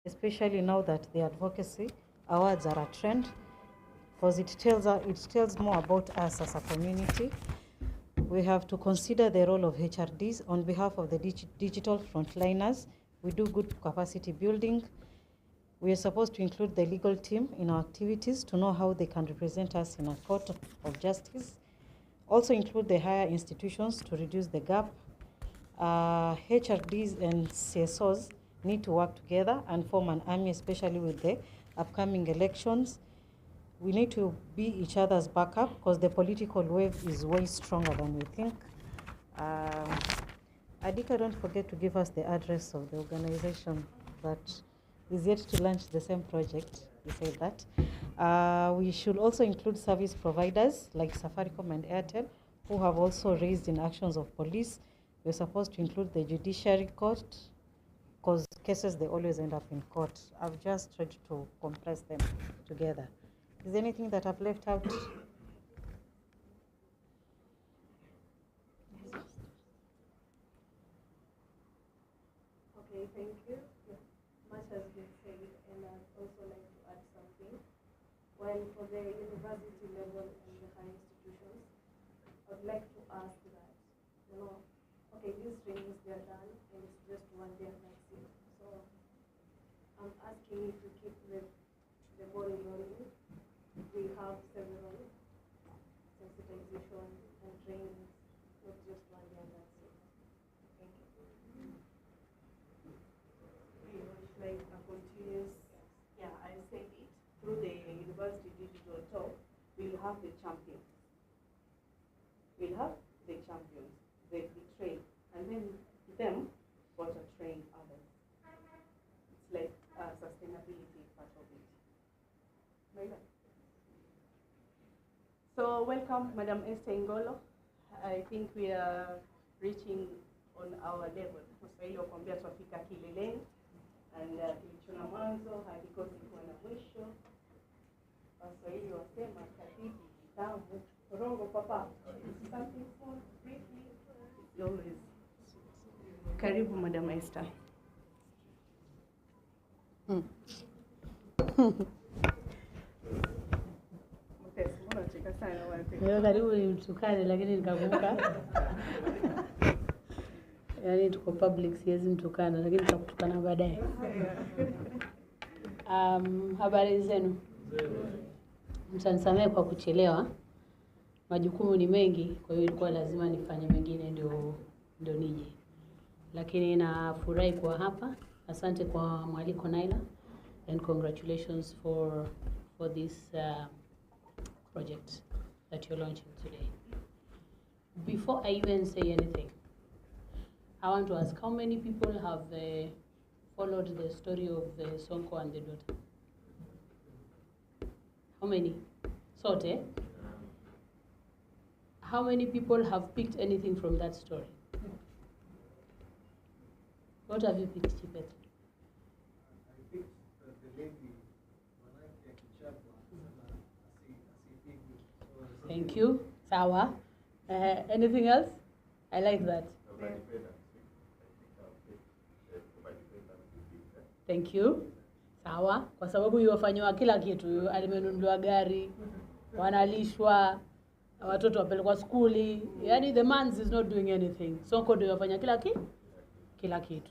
especially now that the advocacy awards are a trend, because it tells more about us as a community. We have to consider the role of HRDs on behalf of the digital frontliners. We do good capacity building. We are supposed to include the legal team in our activities to know how they can represent us in a court of justice. Also include the higher institutions to reduce the gap. HRDs and CSOs need to work together and form an army, especially with the upcoming elections. We need to be each other's backup because the political wave is way stronger than we think. Adika, don't forget to give us the address of the organization that is yet to launch the same project. You said that. We should also include service providers like Safaricom and Airtel, who have also raised in actions of police. We're supposed to include the judiciary court, because cases, they always end up in court. I've just tried to compress them together. Is there anything that I've left out? Okay, thank you. Yeah, much has been said, and I'd also like to add something. Well, for the university level and the high institutions, I'd like to ask that, okay, these trainings, they are done, and it's just one day and that's it. So I'm asking you to keep the ball rolling. We have several sensitization and trainings, not just one day and that's it. Thank you. It's like a continuous, yeah, I said it, through the university digital talk, we'll have the champions. We'll have the champions, they train, and then them what to train others. It's like sustainability part of it. Right. So welcome, Madam Esther Ingolo. I think we are reaching on our level. Waswahili wakwambia twafika kileleni, and kilicho na mwanzo hakikosi kuwa na mwisho. Waswahili wasema kadiri kitabu rongo papa. Something small, briefly. It's always. Karibu, Madam Esther. Leo karibu nimtukane lakini nikakumbuka. Yaani tuko public, siwezi mtukana lakini nitakutukana baadaye. Habari zenu. Mtanisamehe kwa kuchelewa. Majukumu ni mengi, kwa hiyo ilikuwa lazima nifanye mengine ndio nije. Lakini nafurahi kuwa hapa. Asante kwa mwaliko Naila, and congratulations for this project that you're launching today. Before I even say anything, I want to ask how many people have followed the story of Sonko and the daughter? How many? Sote? How many people have picked anything from that story? What have you picked, Chipet? I picked the lady. Thank you. Sawa. Anything else? I like that. Thank you. Sawa. Kwa sababu yofanywa kila kitu. Alimenunuliwa gari, wanalishwa, watoto wapelekwa skuli. Yani the man is not doing anything. Sonko ndio yofanya kila kitu.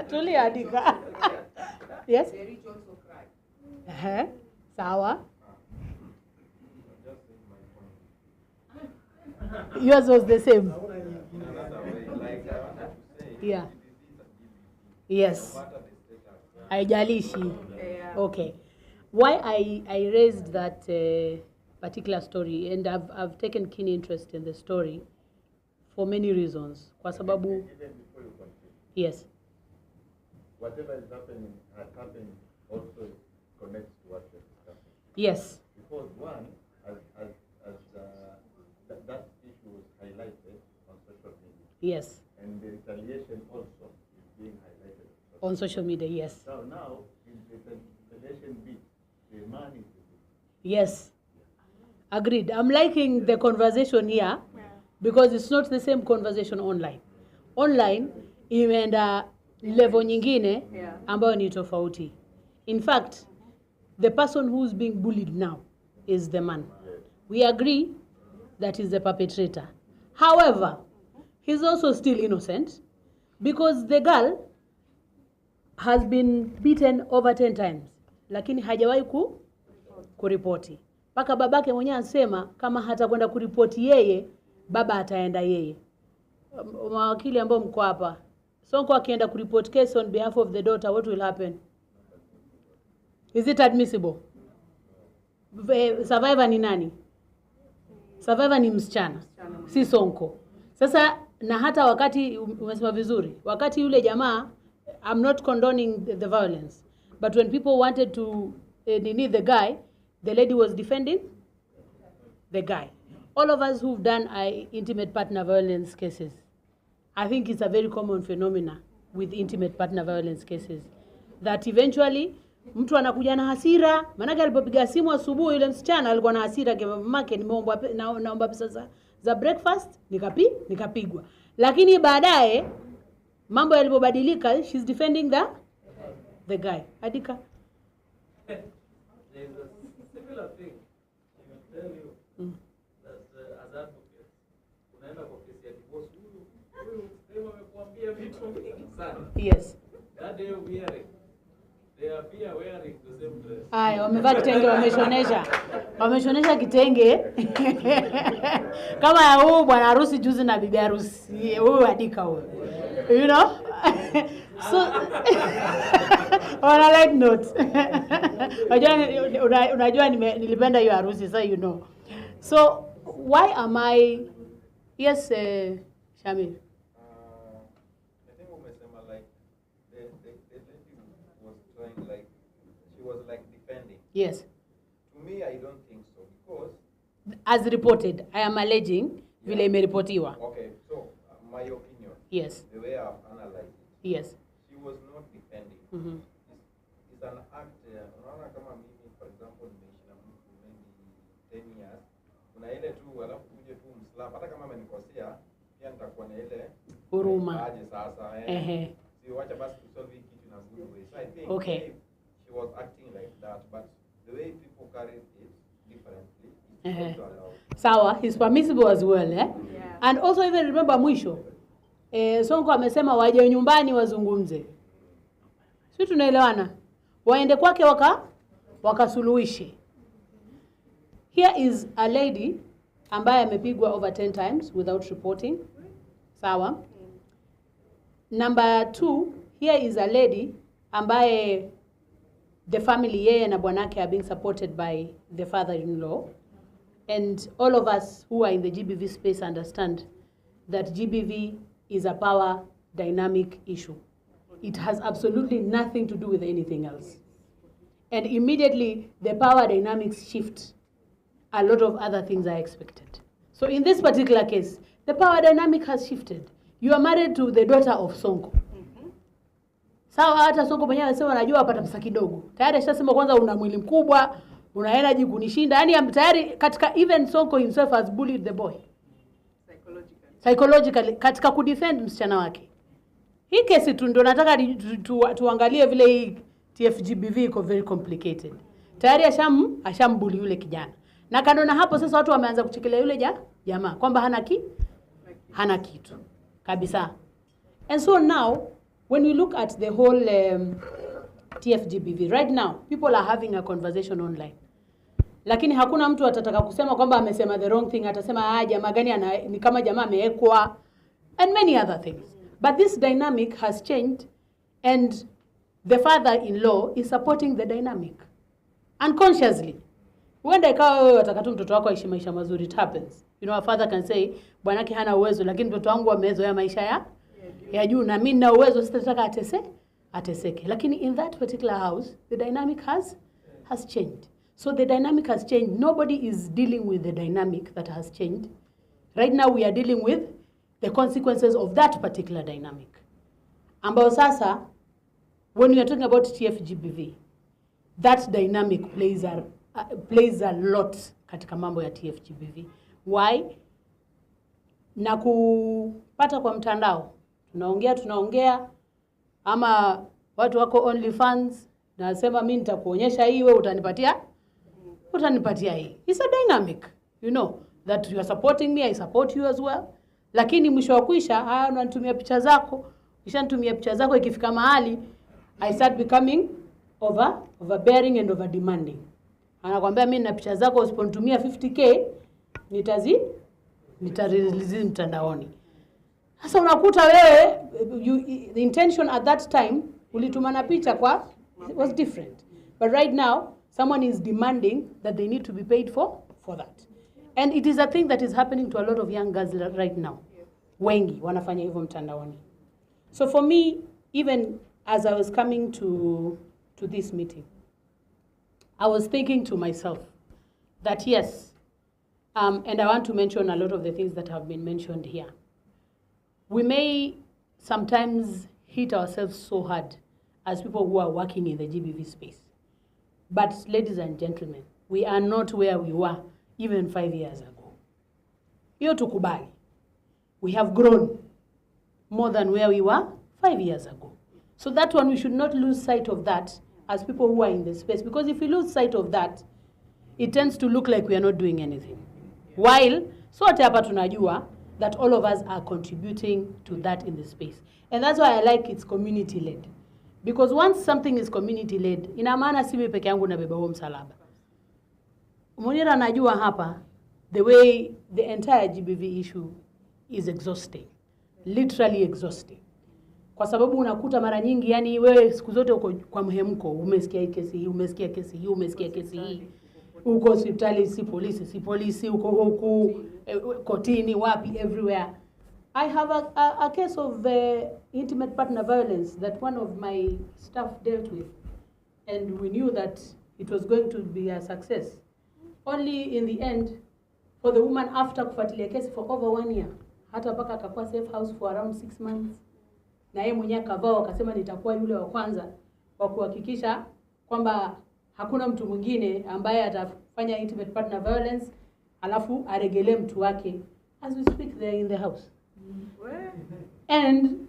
Tuliandika. Yes? The rich also cry. Sawa. Yours was the same. Yeah. Yes. Haijalishi. Okay. Why I raised that particular story, and I've taken keen interest in the story for many reasons. Kwa sababu, even before you continue. Yes. Whatever is happening has happened also connects to what you're discussing. Yes. Because one, that issue was highlighted on social media. Yes. And the retaliation also is being highlighted On social media, yes. So now, in the retaliation bit, the man is the victim. Yes. Agreed. I'm liking the conversation here because it's not the same conversation online. Online, imeenda level nyingine Yeah. ambayo ni tofauti. In fact, the person who's being bullied now is the man. We agree that is the perpetrator. However, he's also still innocent because the girl has been beaten over 10 times. Lakini hajawahi kuripoti. Paka babake mwenyewe anasema kama hata kwenda kuripoti yeye, baba ataenda yeye. Mawakili ambao mko hapa, Sonko akienda kuripoti case on behalf of the daughter, what will happen? Is it admissible? Survivor ni nani? Survivor ni msichana, si Sonko. Sasa na hata wakati umesema vizuri, wakati yule jamaa, I'm not condoning the violence, but when people wanted to need the guy, the lady was defending the guy. All of us who've done intimate partner violence cases, I think it's a very common phenomena with intimate partner violence cases, that eventually mtu anakuja na hasira. Maana alipopiga simu asubuhi yule msichana alikuwa na hasira kwa mamake, naomba pesa za breakfast, nikapigwa. Lakini baadaye mambo yalipobadilika, she's defending the guy. Adika. There's a similar thing. I will tell you that as advocates, unaenda kwa kesi ya divorce, huyu sema amekuambia vitu vingi sana. Yes. That day of hearing, they appear wearing the same dress. Aya, wamevaa kitenge, wameshonesha kitenge. Kama ya huyu bwana harusi juzi na bibi harusi, huyu Adika huyu. You know? So on a light note. Unajua nilipenda hiyo harusi, so you know. So why am I? Yes, Shamir. I think umesema like the lady was trying, like she was like defending. Yes. To me, I don't think so, because as reported, I am alleging vile imeripotiwa. Okay, so my opinion. Yes. The way I've analyzed it. Yes. She was not defending. Mm-hmm. It's an act. Unaona kama mimi, for example, nimeishi na mtu maybe 10 years. Kuna ile tu alafu kuje tu mslap. Hata kama amenikosea, pia nitakuwa na ile huruma. Aje sasa. Si wacha basi kusolve hiki kitu na good way. So I think okay, she was acting like that, but the way people carry it differently. Sawa, he's permissible as well, eh? Yeah. And also even remember mwisho, Sonko amesema waje nyumbani wazungumze. Sisi tunaelewana. Waende kwake wakasuluhishe. Here is a lady ambaye amepigwa over 10 times without reporting. Sawa. Number 2, here is a lady ambaye the family yeye na bwanake are being supported by the father-in-law. And all of us who are in the GBV space understand that GBV is a power dynamic issue. It has absolutely nothing to do with anything else. And immediately the power dynamics shift, a lot of other things are expected. So in this particular case, the power dynamic has shifted. You are married to the daughter of Sonko. Sawa, hata Sonko mwenyewe anasema anajua apata pesa kidogo. Tayari ashasema kwanza una mwili mkubwa, una energy kunishinda. Yaani tayari katika even Sonko himself has bullied the boy. Psychologically katika kudefend msichana wake. Hii kesi tu ndo nataka tuangalie vile hii TFGBV iko very complicated. Tayari ashambuli yule kijana. Na kando na hapo sasa watu wameanza kuchekelea yule jamaa kwamba hana kitu kabisa. And so now when we look at the whole TFGBV right now, people are having a conversation online. Lakini hakuna mtu atataka kusema kwamba amesema the wrong thing, atasema jamaa gani ni kama jamaa amewekwa and many other things. But this dynamic has changed and the father-in-law is supporting the dynamic unconsciously. Huenda ikawa wewe wataka tu mtoto wako aishi maisha mazuri, it happens. You know, a father can say bwanake hana uwezo lakini mtoto wangu amezoea maisha ya juu na mimi na uwezo sitataka ateseke. Lakini in that particular house the dynamic has changed. So the dynamic has changed. Nobody is dealing with the dynamic that has changed. Right now we are dealing with the consequences of that particular dynamic. Ambao sasa when we are talking about TFGBV, that dynamic plays a lot katika mambo ya TFGBV. Why? Na kupata kwa mtandao. Tunaongea ama watu wako OnlyFans, nasema mimi nitakuonyesha hii, wewe utanipatia hii. It's a dynamic, you know, that you are supporting me, I support you as well. Lakini mwisho wa kuisha, unanitumia picha zako, ukishanitumia picha zako ikifika mahali I start becoming overbearing and over demanding. Anakuambia mimi na picha zako usiponitumia 50k nitarelease mtandaoni. Sasa unakuta wewe the intention at that time ulitumana picha was different. But right now someone is demanding that they need to be paid for that. And it is a thing that is happening to a lot of young girls right now. Wengi wanafanya hivyo mtandaoni. So for me, even as I was coming to this meeting, I was thinking to myself that yes, and I want to mention a lot of the things that have been mentioned here. We may sometimes hit ourselves so hard as people who are working in the GBV space. But ladies and gentlemen, we are not where we were even 5 years ago. Hiyo tukubali. We have grown more than where we were 5 years ago. So that one, we should not lose sight of that as people who are in the space. Because if we lose sight of that, it tends to look like we are not doing anything. While, sote hapa tunajua that all of us are contributing to that in the space. And that's why I like it's community-led. Because once something is community-led, ina maana si mimi peke yangu nabeba huo msalaba. Munira najua hapa, the way the entire GBV issue is exhausting. Literally exhausting. Kwa sababu unakuta mara nyingi, yani wewe siku zote uko kwa mhemko, umesikia kesi hii, umesikia kesi hii, umesikia kesi hii. Uko hospitali, si polisi, uko huku, kotini, wapi, everywhere. I have a case of intimate partner violence that one of my staff dealt with. And we knew that it was going to be a success. Only in the end, for the woman after kufuatilia kesi for over 1 year, hata paka akakuwa safe house for around 6 months. Na yeye mwenyewe akavao akasema nitakuwa yule wa kwanza wa kuhakikisha kwamba hakuna mtu mwingine ambaye atafanya intimate partner violence alafu aregelee mtu wake. As we speak, they are in the house. And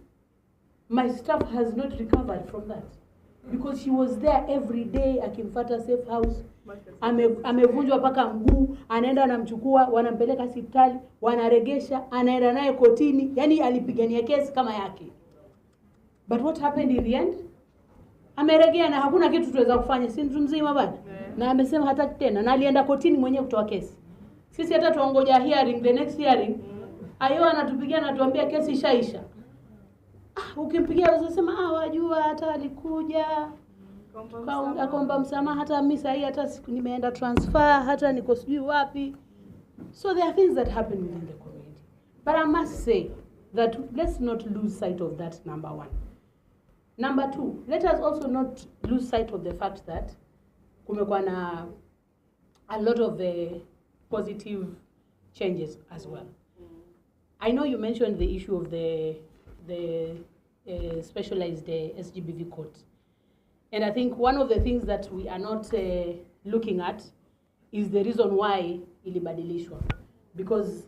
my staff has not recovered from that. Because she was there every day akimfuata safe house. Amevunjwa paka mguu, anaenda anamchukua, wanampeleka hospitali, wanaregesha, anaenda naye kotini. Yani alipigania kesi kama yake. But what happened in the end? Ameregea na hakuna kitu tuweza kufanya, si mtu mzima bana. Na amesema hataki tena, na alienda kotini mwenyewe kutoa kesi. Sisi hata tuongoja hearing, the next hearing, ayo anatupigia na tuambia kesi ishaisha. Ukimpigia unasema wajua hata alikuja akaomba msamaha, hata mimi sasa hata nimeenda transfer, hata niko sijui wapi. So there are things that happen within the community. But I must say that let's not lose sight of that, number one. Number two, let us also not lose sight of the fact that kumekuwa na a lot of positive changes as well. I know you mentioned the issue of the specialized SGBV court. And I think one of the things that we are not looking at is the reason why ilibadilishwa. Because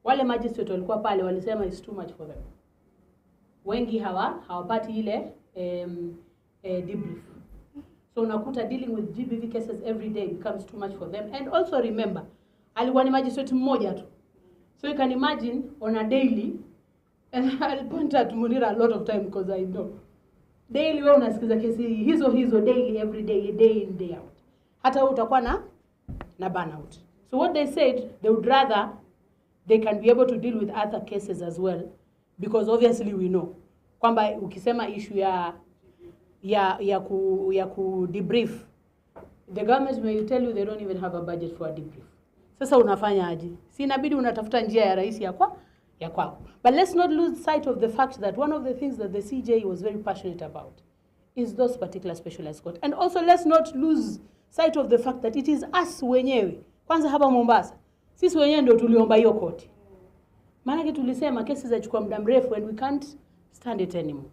wale magistrate walikuwa pale walisema it's too much for them. Wengi hawapati ile debrief. So unakuta dealing with GBV cases every day becomes too much for them. And also remember, alikuwa ni magistrate mmoja tu. So you can imagine on a daily, and I'll point at Munira a lot of time because I know. Daily wewe unasikiza kesi hizo daily, every day, day in, day out. Hata utakuwa na burnout. So what they said, they would rather they can be able to deal with other cases as well, because obviously we know kwamba ukisema issue ya ku debrief, the government may tell you they don't even have a budget for a debrief. Sasa unafanya aje? Si inabidi unatafuta njia ya rahisi ya kwako. But let's not lose sight of the fact that one of the things that the CJ was very passionate about is those particular specialized court. And also let's not lose sight of the fact that it is us wenyewe. Kwanza hapa Mombasa, sisi wenyewe ndio tuliomba hiyo koti. Maana tulisema kesi zachukua muda mrefu and we can't stand it anymore.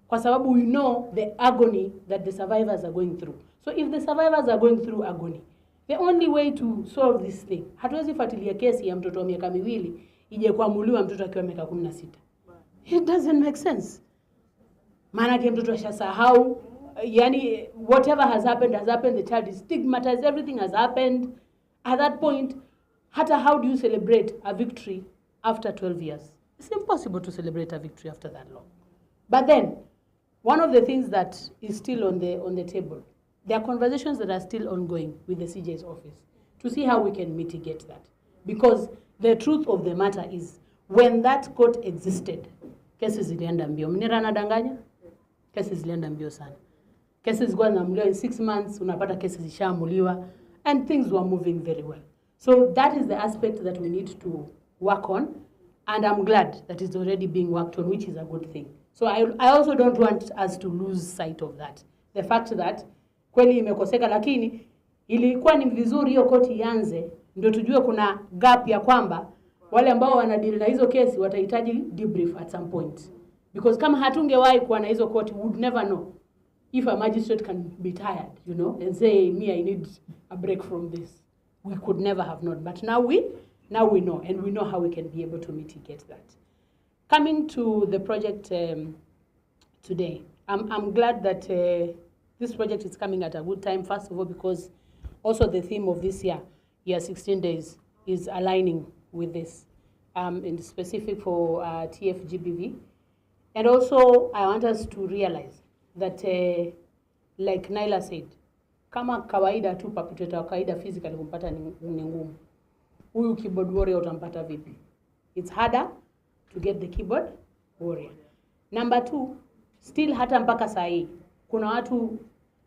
Kwa sababu we know the agony that the survivors are going through. So if the survivors are going through agony, the only way to solve this thing, hatuwezi fuatilia kesi ya mtoto wa miaka 2 ije kuamuliwa mtoto akiwa miaka 16. It doesn't make sense. Maanake mtoto ashasahau, yani whatever has happened, the child is stigmatized, everything has happened. At that point, hata how do you celebrate a victory after 12 years? It's impossible to celebrate a victory after that long. But then, one of the things that is still on the table, there are conversations that are still ongoing with the CJ's office to see how we can mitigate that. Because the truth of the matter is, when that court existed, cases zilienda mbio. Mnira anadanganya? Cases zilienda mbio sana. Cases zilikuwa zinaamuliwa in 6 months, unapata cases zishaamuliwa, and things were moving very well. So that is the aspect that we need to work on, and I'm glad that it's already being worked on, which is a good thing. So I also don't want us to lose sight of that. The fact that kweli imekoseka, lakini ilikuwa ni vizuri hiyo koti ianze, ndio tujue kuna gap ya kwamba wale ambao wanadeal na hizo kesi watahitaji debrief at some point. Because kama hatungewahi kuwa na hizo koti, we would never know if a magistrate can be tired, you know, and say, me, I need a break from this. We could never have known. But now we know, and we know how we can be able to mitigate that. Coming to the project today, I'm glad that this project is coming at a good time, first of all, because also the theme of this year 16 days, is aligning with this, in specific for TFGBV. And also, I want us to realize that, like Naila said, kama kawaida tu perpetrator wa kawaida physically kumpata ni ngumu. Huyu keyboard warrior utampata vipi? It's harder to get the keyboard warrior. Number 2, still hata mpaka saa hii, kuna watu,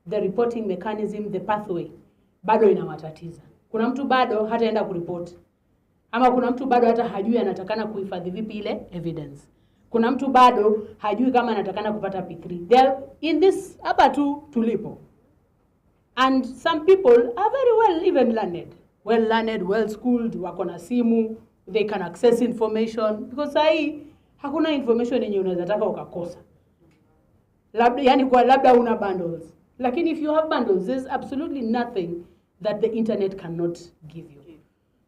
the reporting mechanism, the pathway, bado inawatatiza. Kuna mtu bado hataenda kuripoti. Ama kuna mtu bado hata hajui anatakana kuhifadhi vipi ile evidence. Kuna mtu bado hajui kama anatakana kupata P3. They are in this hapa tu tulipo. And some people are very well even learned. Well learned, well schooled, wako na simu, they can access information. Because sahi hakuna information yenye unaweza taka ukakosa. Labda yani kwa labda una bundles. Lakini if you have bundles, there's absolutely nothing that the internet cannot give you.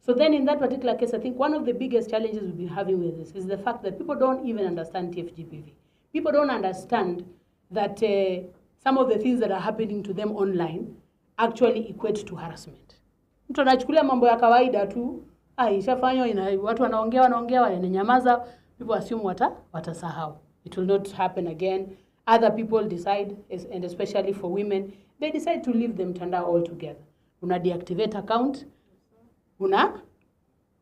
So then in that particular case, I think one of the biggest challenges we've been having with this is the fact that people don't even understand TFGBV. People don't understand that some of the things that are happening to them online actually equate to harassment. Mtu anachukulia mambo ya kawaida tu, ishafanywa, watu wanaongea wananyamaza, people assume watasahau. It will not happen again. Other people decide, and especially for women, they decide to leave the mtandao altogether. Una deactivate account,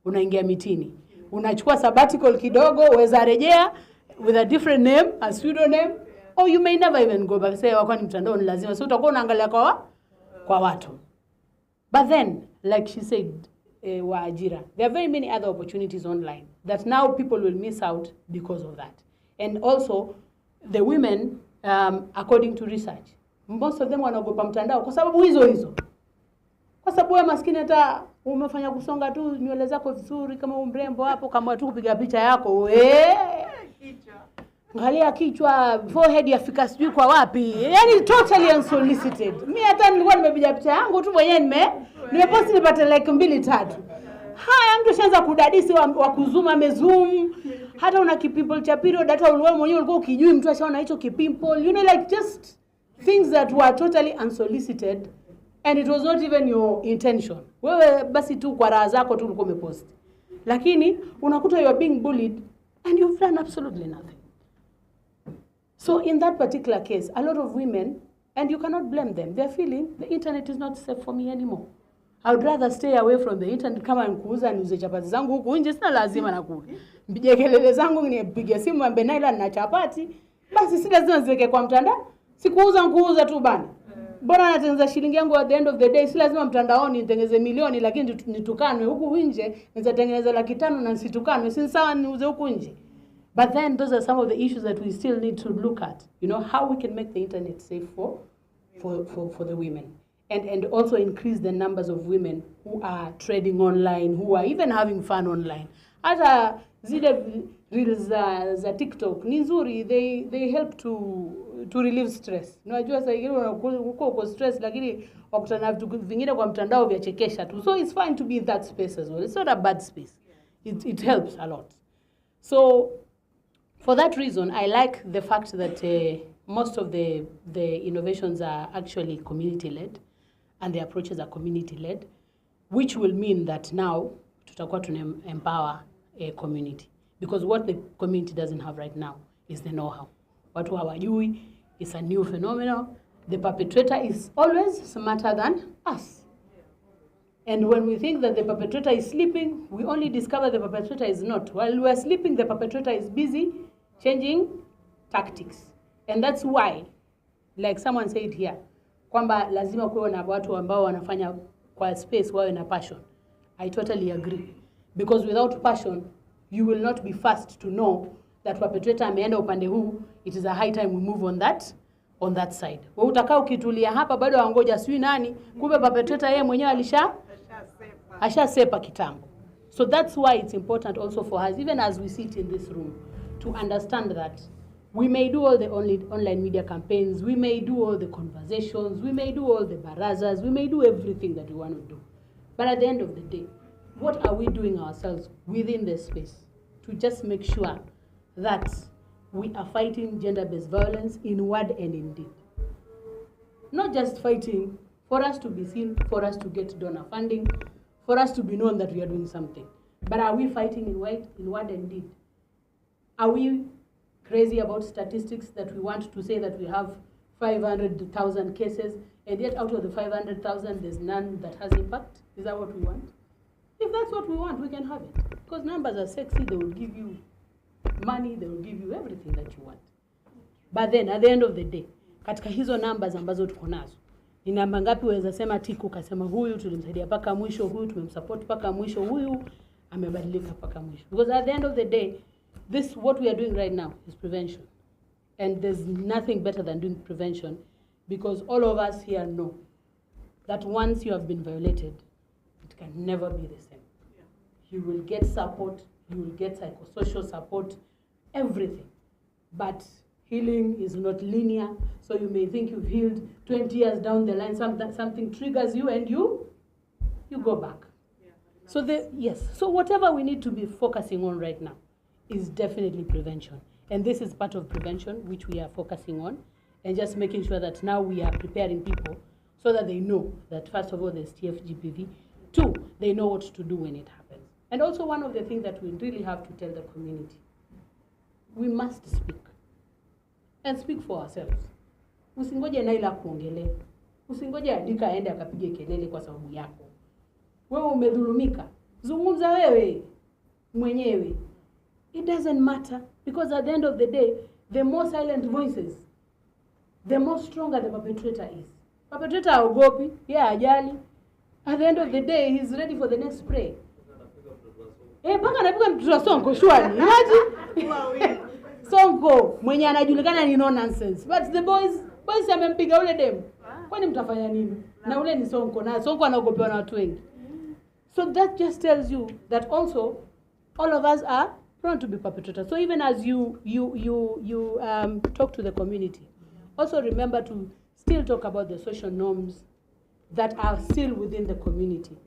unaingia mitini. Unachukua sabbatical kidogo, weza rejea with a different name, a pseudonym, or you may never even go back. Say wako ni mtandao ni lazima. So utakuwa unaangalia kwa watu. But then, like she said, wa ajira, there are very many other opportunities online that now people will miss out because of that. And also, the women, according to research, most of them wanaogopa mtandao kwa sababu hizo. Kwa sababu wewe maskini hata umefanya kusonga tu nywele zako vizuri kama mrembo hapo, kama tu kupiga picha yako kichwa. Angalia kichwa, forehead yafika sijui kwa wapi. Yani totally unsolicited. Mimi hata nilikuwa nimepiga picha yangu tu mwenyewe nimepost nipate like 2-3. Haya mtu shanza kudadisi wa kuzuma amezoom. Hata una kipimple cha period, hata wewe mwenyewe ulikuwa ukijui mtu ashaona hicho kipimple. You know, like just things that were totally unsolicited. And it was not even your intention. Wewe basi tu kwa raha zako tu ulikuwa umepost. Lakini unakuta you are being bullied and you've done absolutely nothing. So in that particular case, a lot of women, and you cannot blame them, they're feeling the internet is not safe for me anymore. I would rather stay away from the internet. Kama nikuuza niuze chapati zangu huku nje, sina lazima nakula. Mpige kelele zangu nipige simu ambe Naila na chapati, basi si lazima ziweke kwa mtandao. Sikuuza tu bana. Bora natengeneza shilingi yangu at the end of the day, si lazima mtandaoni nitengeze milioni lakini nitukanwe huku nje, nitatengeneza 500,000 na nisitukanwe, si sawa niuze huku nje. But then those are some of the issues that we still need to look at. You know, how we can make the internet safe for the women. And also increase the numbers of women who are trading online, who are even having fun online. Hata zile reels za TikTok ni nzuri, they help to relieve stress. Unajua sasa hivi uko stress lakini wakutana vitu vingine kwa mtandao vya chekesha tu. So it's fine to be in that space as well. It's not a bad space. It helps a lot. So for that reason, I like the fact that most of the innovations are actually community-led, and the approaches are community-led, which will mean that now tutakuwa tuna empower a community. Because what the community doesn't have right now is the know-how. Watu hawajui, it's a new phenomenon. The perpetrator is always smarter than us. And when we think that the perpetrator is sleeping, we only discover the perpetrator is not. While we are sleeping, the perpetrator is busy changing tactics. And that's why, like someone said here, kwamba lazima kuwe na watu ambao wanafanya kwa space wawe na passion. I totally agree. Because without passion, you will not be fast to know that perpetrator ameenda upande huu, it is a high time we move on that side. Wewe utakaa ukitulia hapa bado wangoja sui nani, kumbe perpetrator yeye mwenyewe ashasepa kitambo. So that's why it's important also for us, even as we sit in this room, to understand that we may do all the online media campaigns, we may do all the conversations, we may do all the barazas, we may do everything that we want to do. But at the end of the day, what are we doing ourselves within the space to just make sure that we are fighting gender-based violence in word and in deed? Not just fighting for us to be seen, for us to get donor funding, for us to be known that we are doing something. But are we fighting in word and deed? Are we crazy about statistics that we want to say that we have 500,000 cases, and yet out of the 500,000, there's none that has impact? Is that what we want? If that's what we want, we can have it. Because numbers are sexy, they will give you money, they will give you everything that you want. But then, at the end of the day, katika hizo numbers ambazo tuko nazo, ni namba ngapi waweza sema tiku kasema huyu tulimsaidia paka mwisho, huyu tumemsupport paka mwisho, huyu amebadilika paka mwisho? Because at the end of the day, what we are doing right now is prevention. And there's nothing better than doing prevention, because all of us here know that once you have been violated, it can never be the same. You will get support, you will get psychosocial support, everything. But healing is not linear, so you may think you've healed 20 years down the line, something triggers you and you go back. So so whatever we need to be focusing on right now is definitely prevention. And this is part of prevention, which we are focusing on, and just making sure that now we are preparing people so that they know that, first of all, there's TFGPV. 2, they know what to do when it happens. And also one of the things that we really have to tell the community, we must speak. And speak for ourselves. Usingoje Naila kuongele. Usingoje Adika aende akapige kelele kwa sababu yako. Wewe umedhulumika. Zungumza wewe mwenyewe. It doesn't matter, because at the end of the day, the more silent voices, the more stronger the perpetrator is. Perpetrator haogopi, ajali. At the end of the day, he's ready for the next prey. Paka anapiga mtoto wa Sonko, shwari. Imagine. Sonko, mwenye anajulikana ni no nonsense. But the boys amempiga ule demu. Kwani mtafanya nini? Na ule ni Sonko, na Sonko anaogopewa na watu wengi. So that just tells you that also all of us are prone to be perpetrators. So even as you talk to the community, also remember to still talk about the social norms that are still within the community,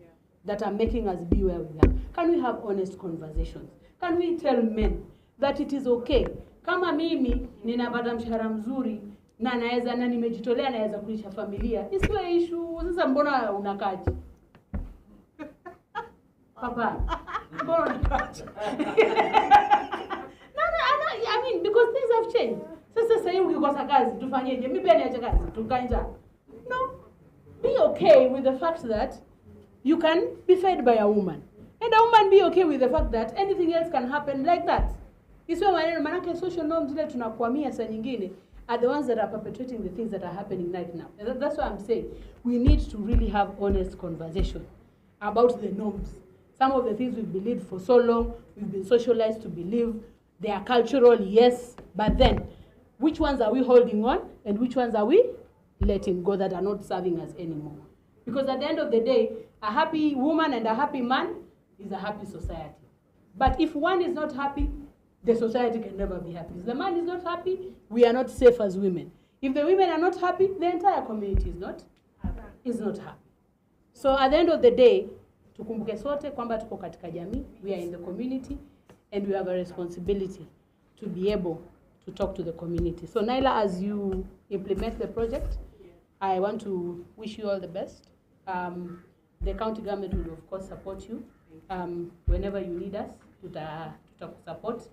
that are making us be where we are. Can we have honest conversations? Can we tell men that it is okay? Kama mimi ninapata mshahara mzuri na naweza na nimejitolea naweza kulisha familia, isiwe issue. Sasa mbona unakaje? Papa, mbona unakaje? I mean, because things have changed. Sasa hivi ukikosa kazi tufanyeje? Mimi pia niache kazi tukae njaa. No. Be okay with the fact that you can be fed by a woman. And a woman be okay with the fact that anything else can happen like that. Isiwe manake social norms zile tunakwamia saa nyingine are the ones that are perpetrating the things that are happening right now. And that's why I'm saying we need to really have honest conversation about the norms. Some of the things we've believed for so long, we've been socialized to believe, they are cultural, yes, but then which ones are we holding on and which ones are we letting go that are not serving us anymore? Because at the end of the day, a happy woman and a happy man is a happy society. But if one is not happy, the society can never be happy. If the man is not happy, we are not safe as women. If the women are not happy, the entire community is not happy. So at the end of the day, tukumbuke sote kwamba tuko katika jamii, we are in the community, and we have a responsibility to be able to talk to the community. So Naila, as you implement the project, I want to wish you all the best. The county government will of course support you. Whenever you need us, to support.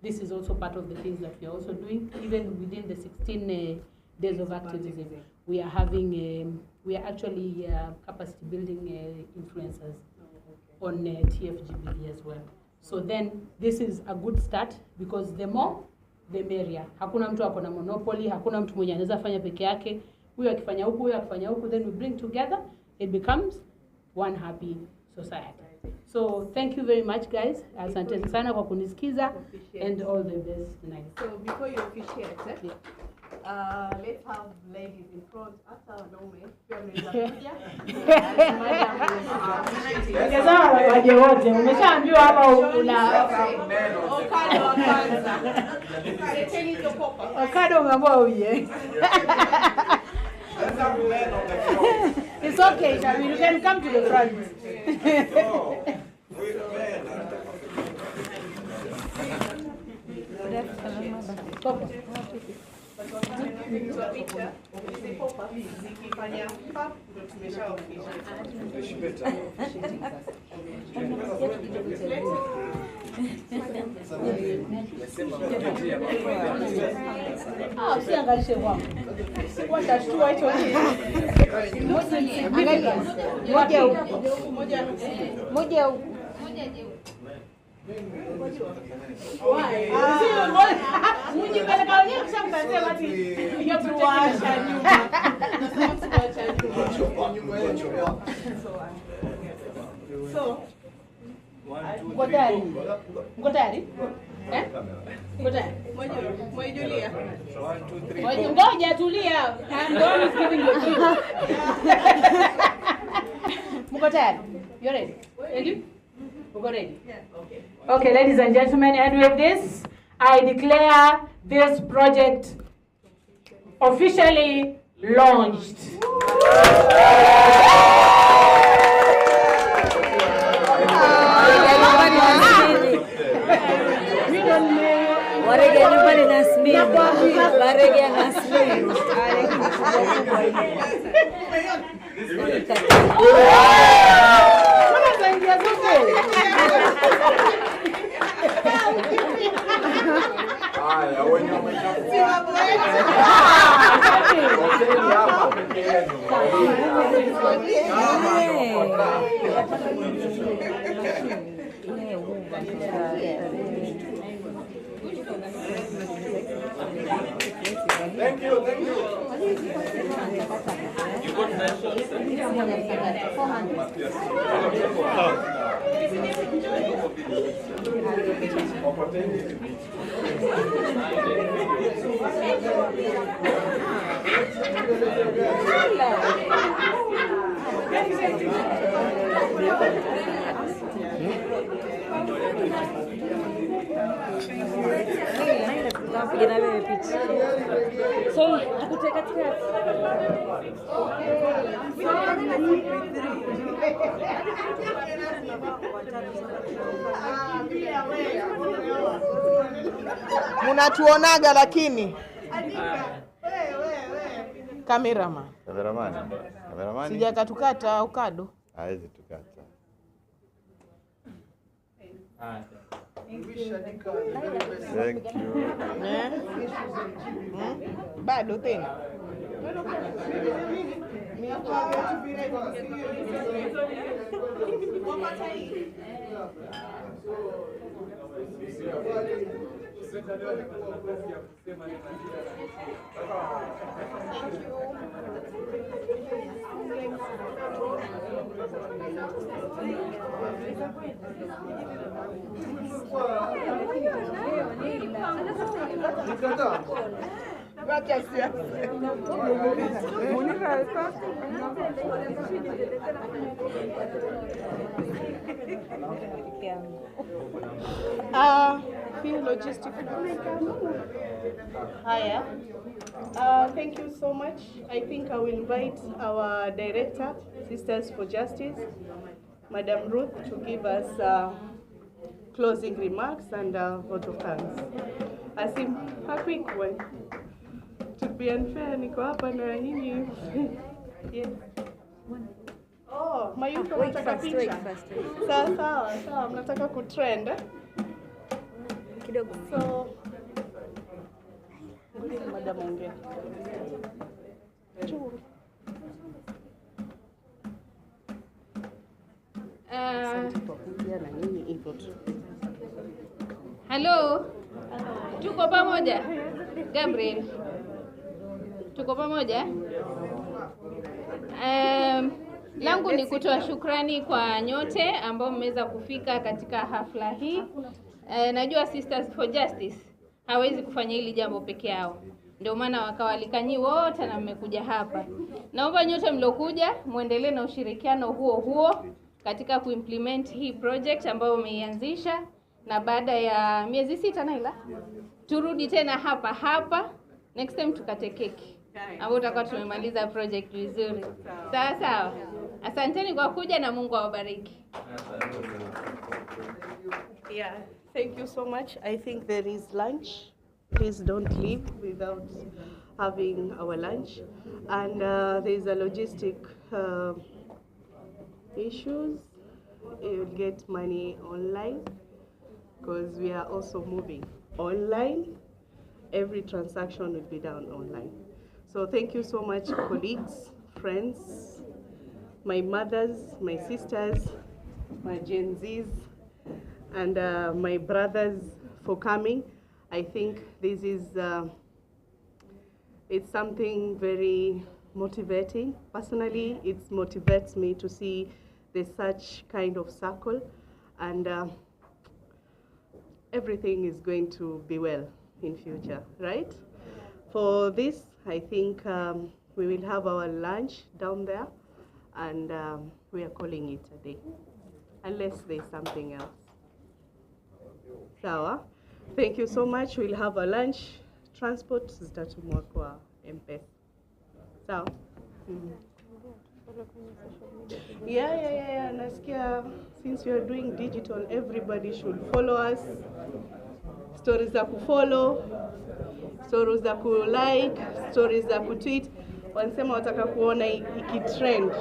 This is also part of the things that we are also doing. Even within the 16 days of activism, we are having, we are actually capacity building influencers on TFGBD as well. So then this is a good start, because the more the merrier. Hakuna mtu ako na monopoly, hakuna mtu mwenye anaweza fanya peke yake. Huyo akifanya huku, huyo akifanya huku, then we bring together, it becomes one happy society. So thank you very much guys. Asante sana kwa kunisikiza, and all the best tonight. So before you officiate, let's have ladies in front. Hata wanaume pia mnaweza kuja. Ongeza waje wote. Umeshaambiwa hapa una Okado wa kwanza. Leteni hizo popa. Okado umeambiwa uje. It's okay, Shabi. You can come to the front. Usiangalishe wangu. Watashtua hicho nini? Moja huko. Moja huko. So, Mko tayari? Mko tayari? Eh? Mko tayari? Mwejulia. Ngoja tulia. I'm the one who's giving you a Mko tayari? You ready? Ready? Mko ready? Yeah. Okay. Okay, ladies and gentlemen, and with this, I declare this project officially launched. Thank you, thank you. You got 9 shots. 400. So, akute katikati. Munatuonaga lakini cameraman. Cameraman. Sijakatukata Okado. Hawezi tukata. Thank you. Bado tena. Feel logistic. Hiya. Thank you so much. I think I will invite our director, Sisters for Justice, Madam Ruth, to give us closing remarks and vote of thanks. Asim, a quick one. To be unfair, niko hapa na nyinyi. Yes. Oh, Mayuko nataka picha. Sawa, mnataka kutrend. Kidogo. So, ngoja madam ongea. Hello. Tuko pamoja? Gabriel. Tuko pamoja? Langu ni kutoa shukrani kwa nyote ambao mmeweza kufika katika hafla hii. Najua Sisters for Justice hawezi kufanya hili jambo peke yao. Ndio maana wakawalika nyi wote na mmekuja hapa. Naomba nyote mlokuja muendelee na ushirikiano huo katika kuimplement hii project ambayo umeianzisha, na baada ya miezi 6 Naila turudi tena hapa next time tukate keki ambapo tutakuwa tumemaliza project vizuri. Sawa. Asanteni kwa kuja na Mungu awabariki. Yeah, thank you so much. I think there is lunch. Please don't leave without having our lunch. And there is a logistic issues. You'll get money online because we are also moving online. Every transaction will be done online. So thank you so much, colleagues, friends, my mothers, my sisters, my Gen Zs, and my brothers for coming. I think this is, it's something very motivating. Personally, it motivates me to see there's such kind of circle, and everything is going to be well in future, right? For this, I think we will have our lunch down there, and we are calling it a day, unless there's something else. Sawa. Thank you so much. We'll have a lunch. Transport zitatumwa kwa M-Pesa. Sawa. Yeah. Nasikia, since we are doing digital, everybody should follow us. Stories za kufollow, stories za kulike, stories za kutweet. Wanasema wataka kuona ikitrend.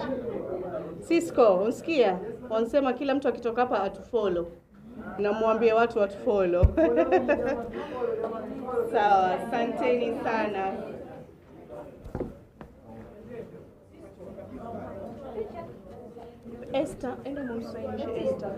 Cisco, unsikia? Wanasema kila mtu akitoka hapa atufollow. Na muambie watu atufollow. Sawa, asanteni sana. Esther, enda mumsainishe Esther.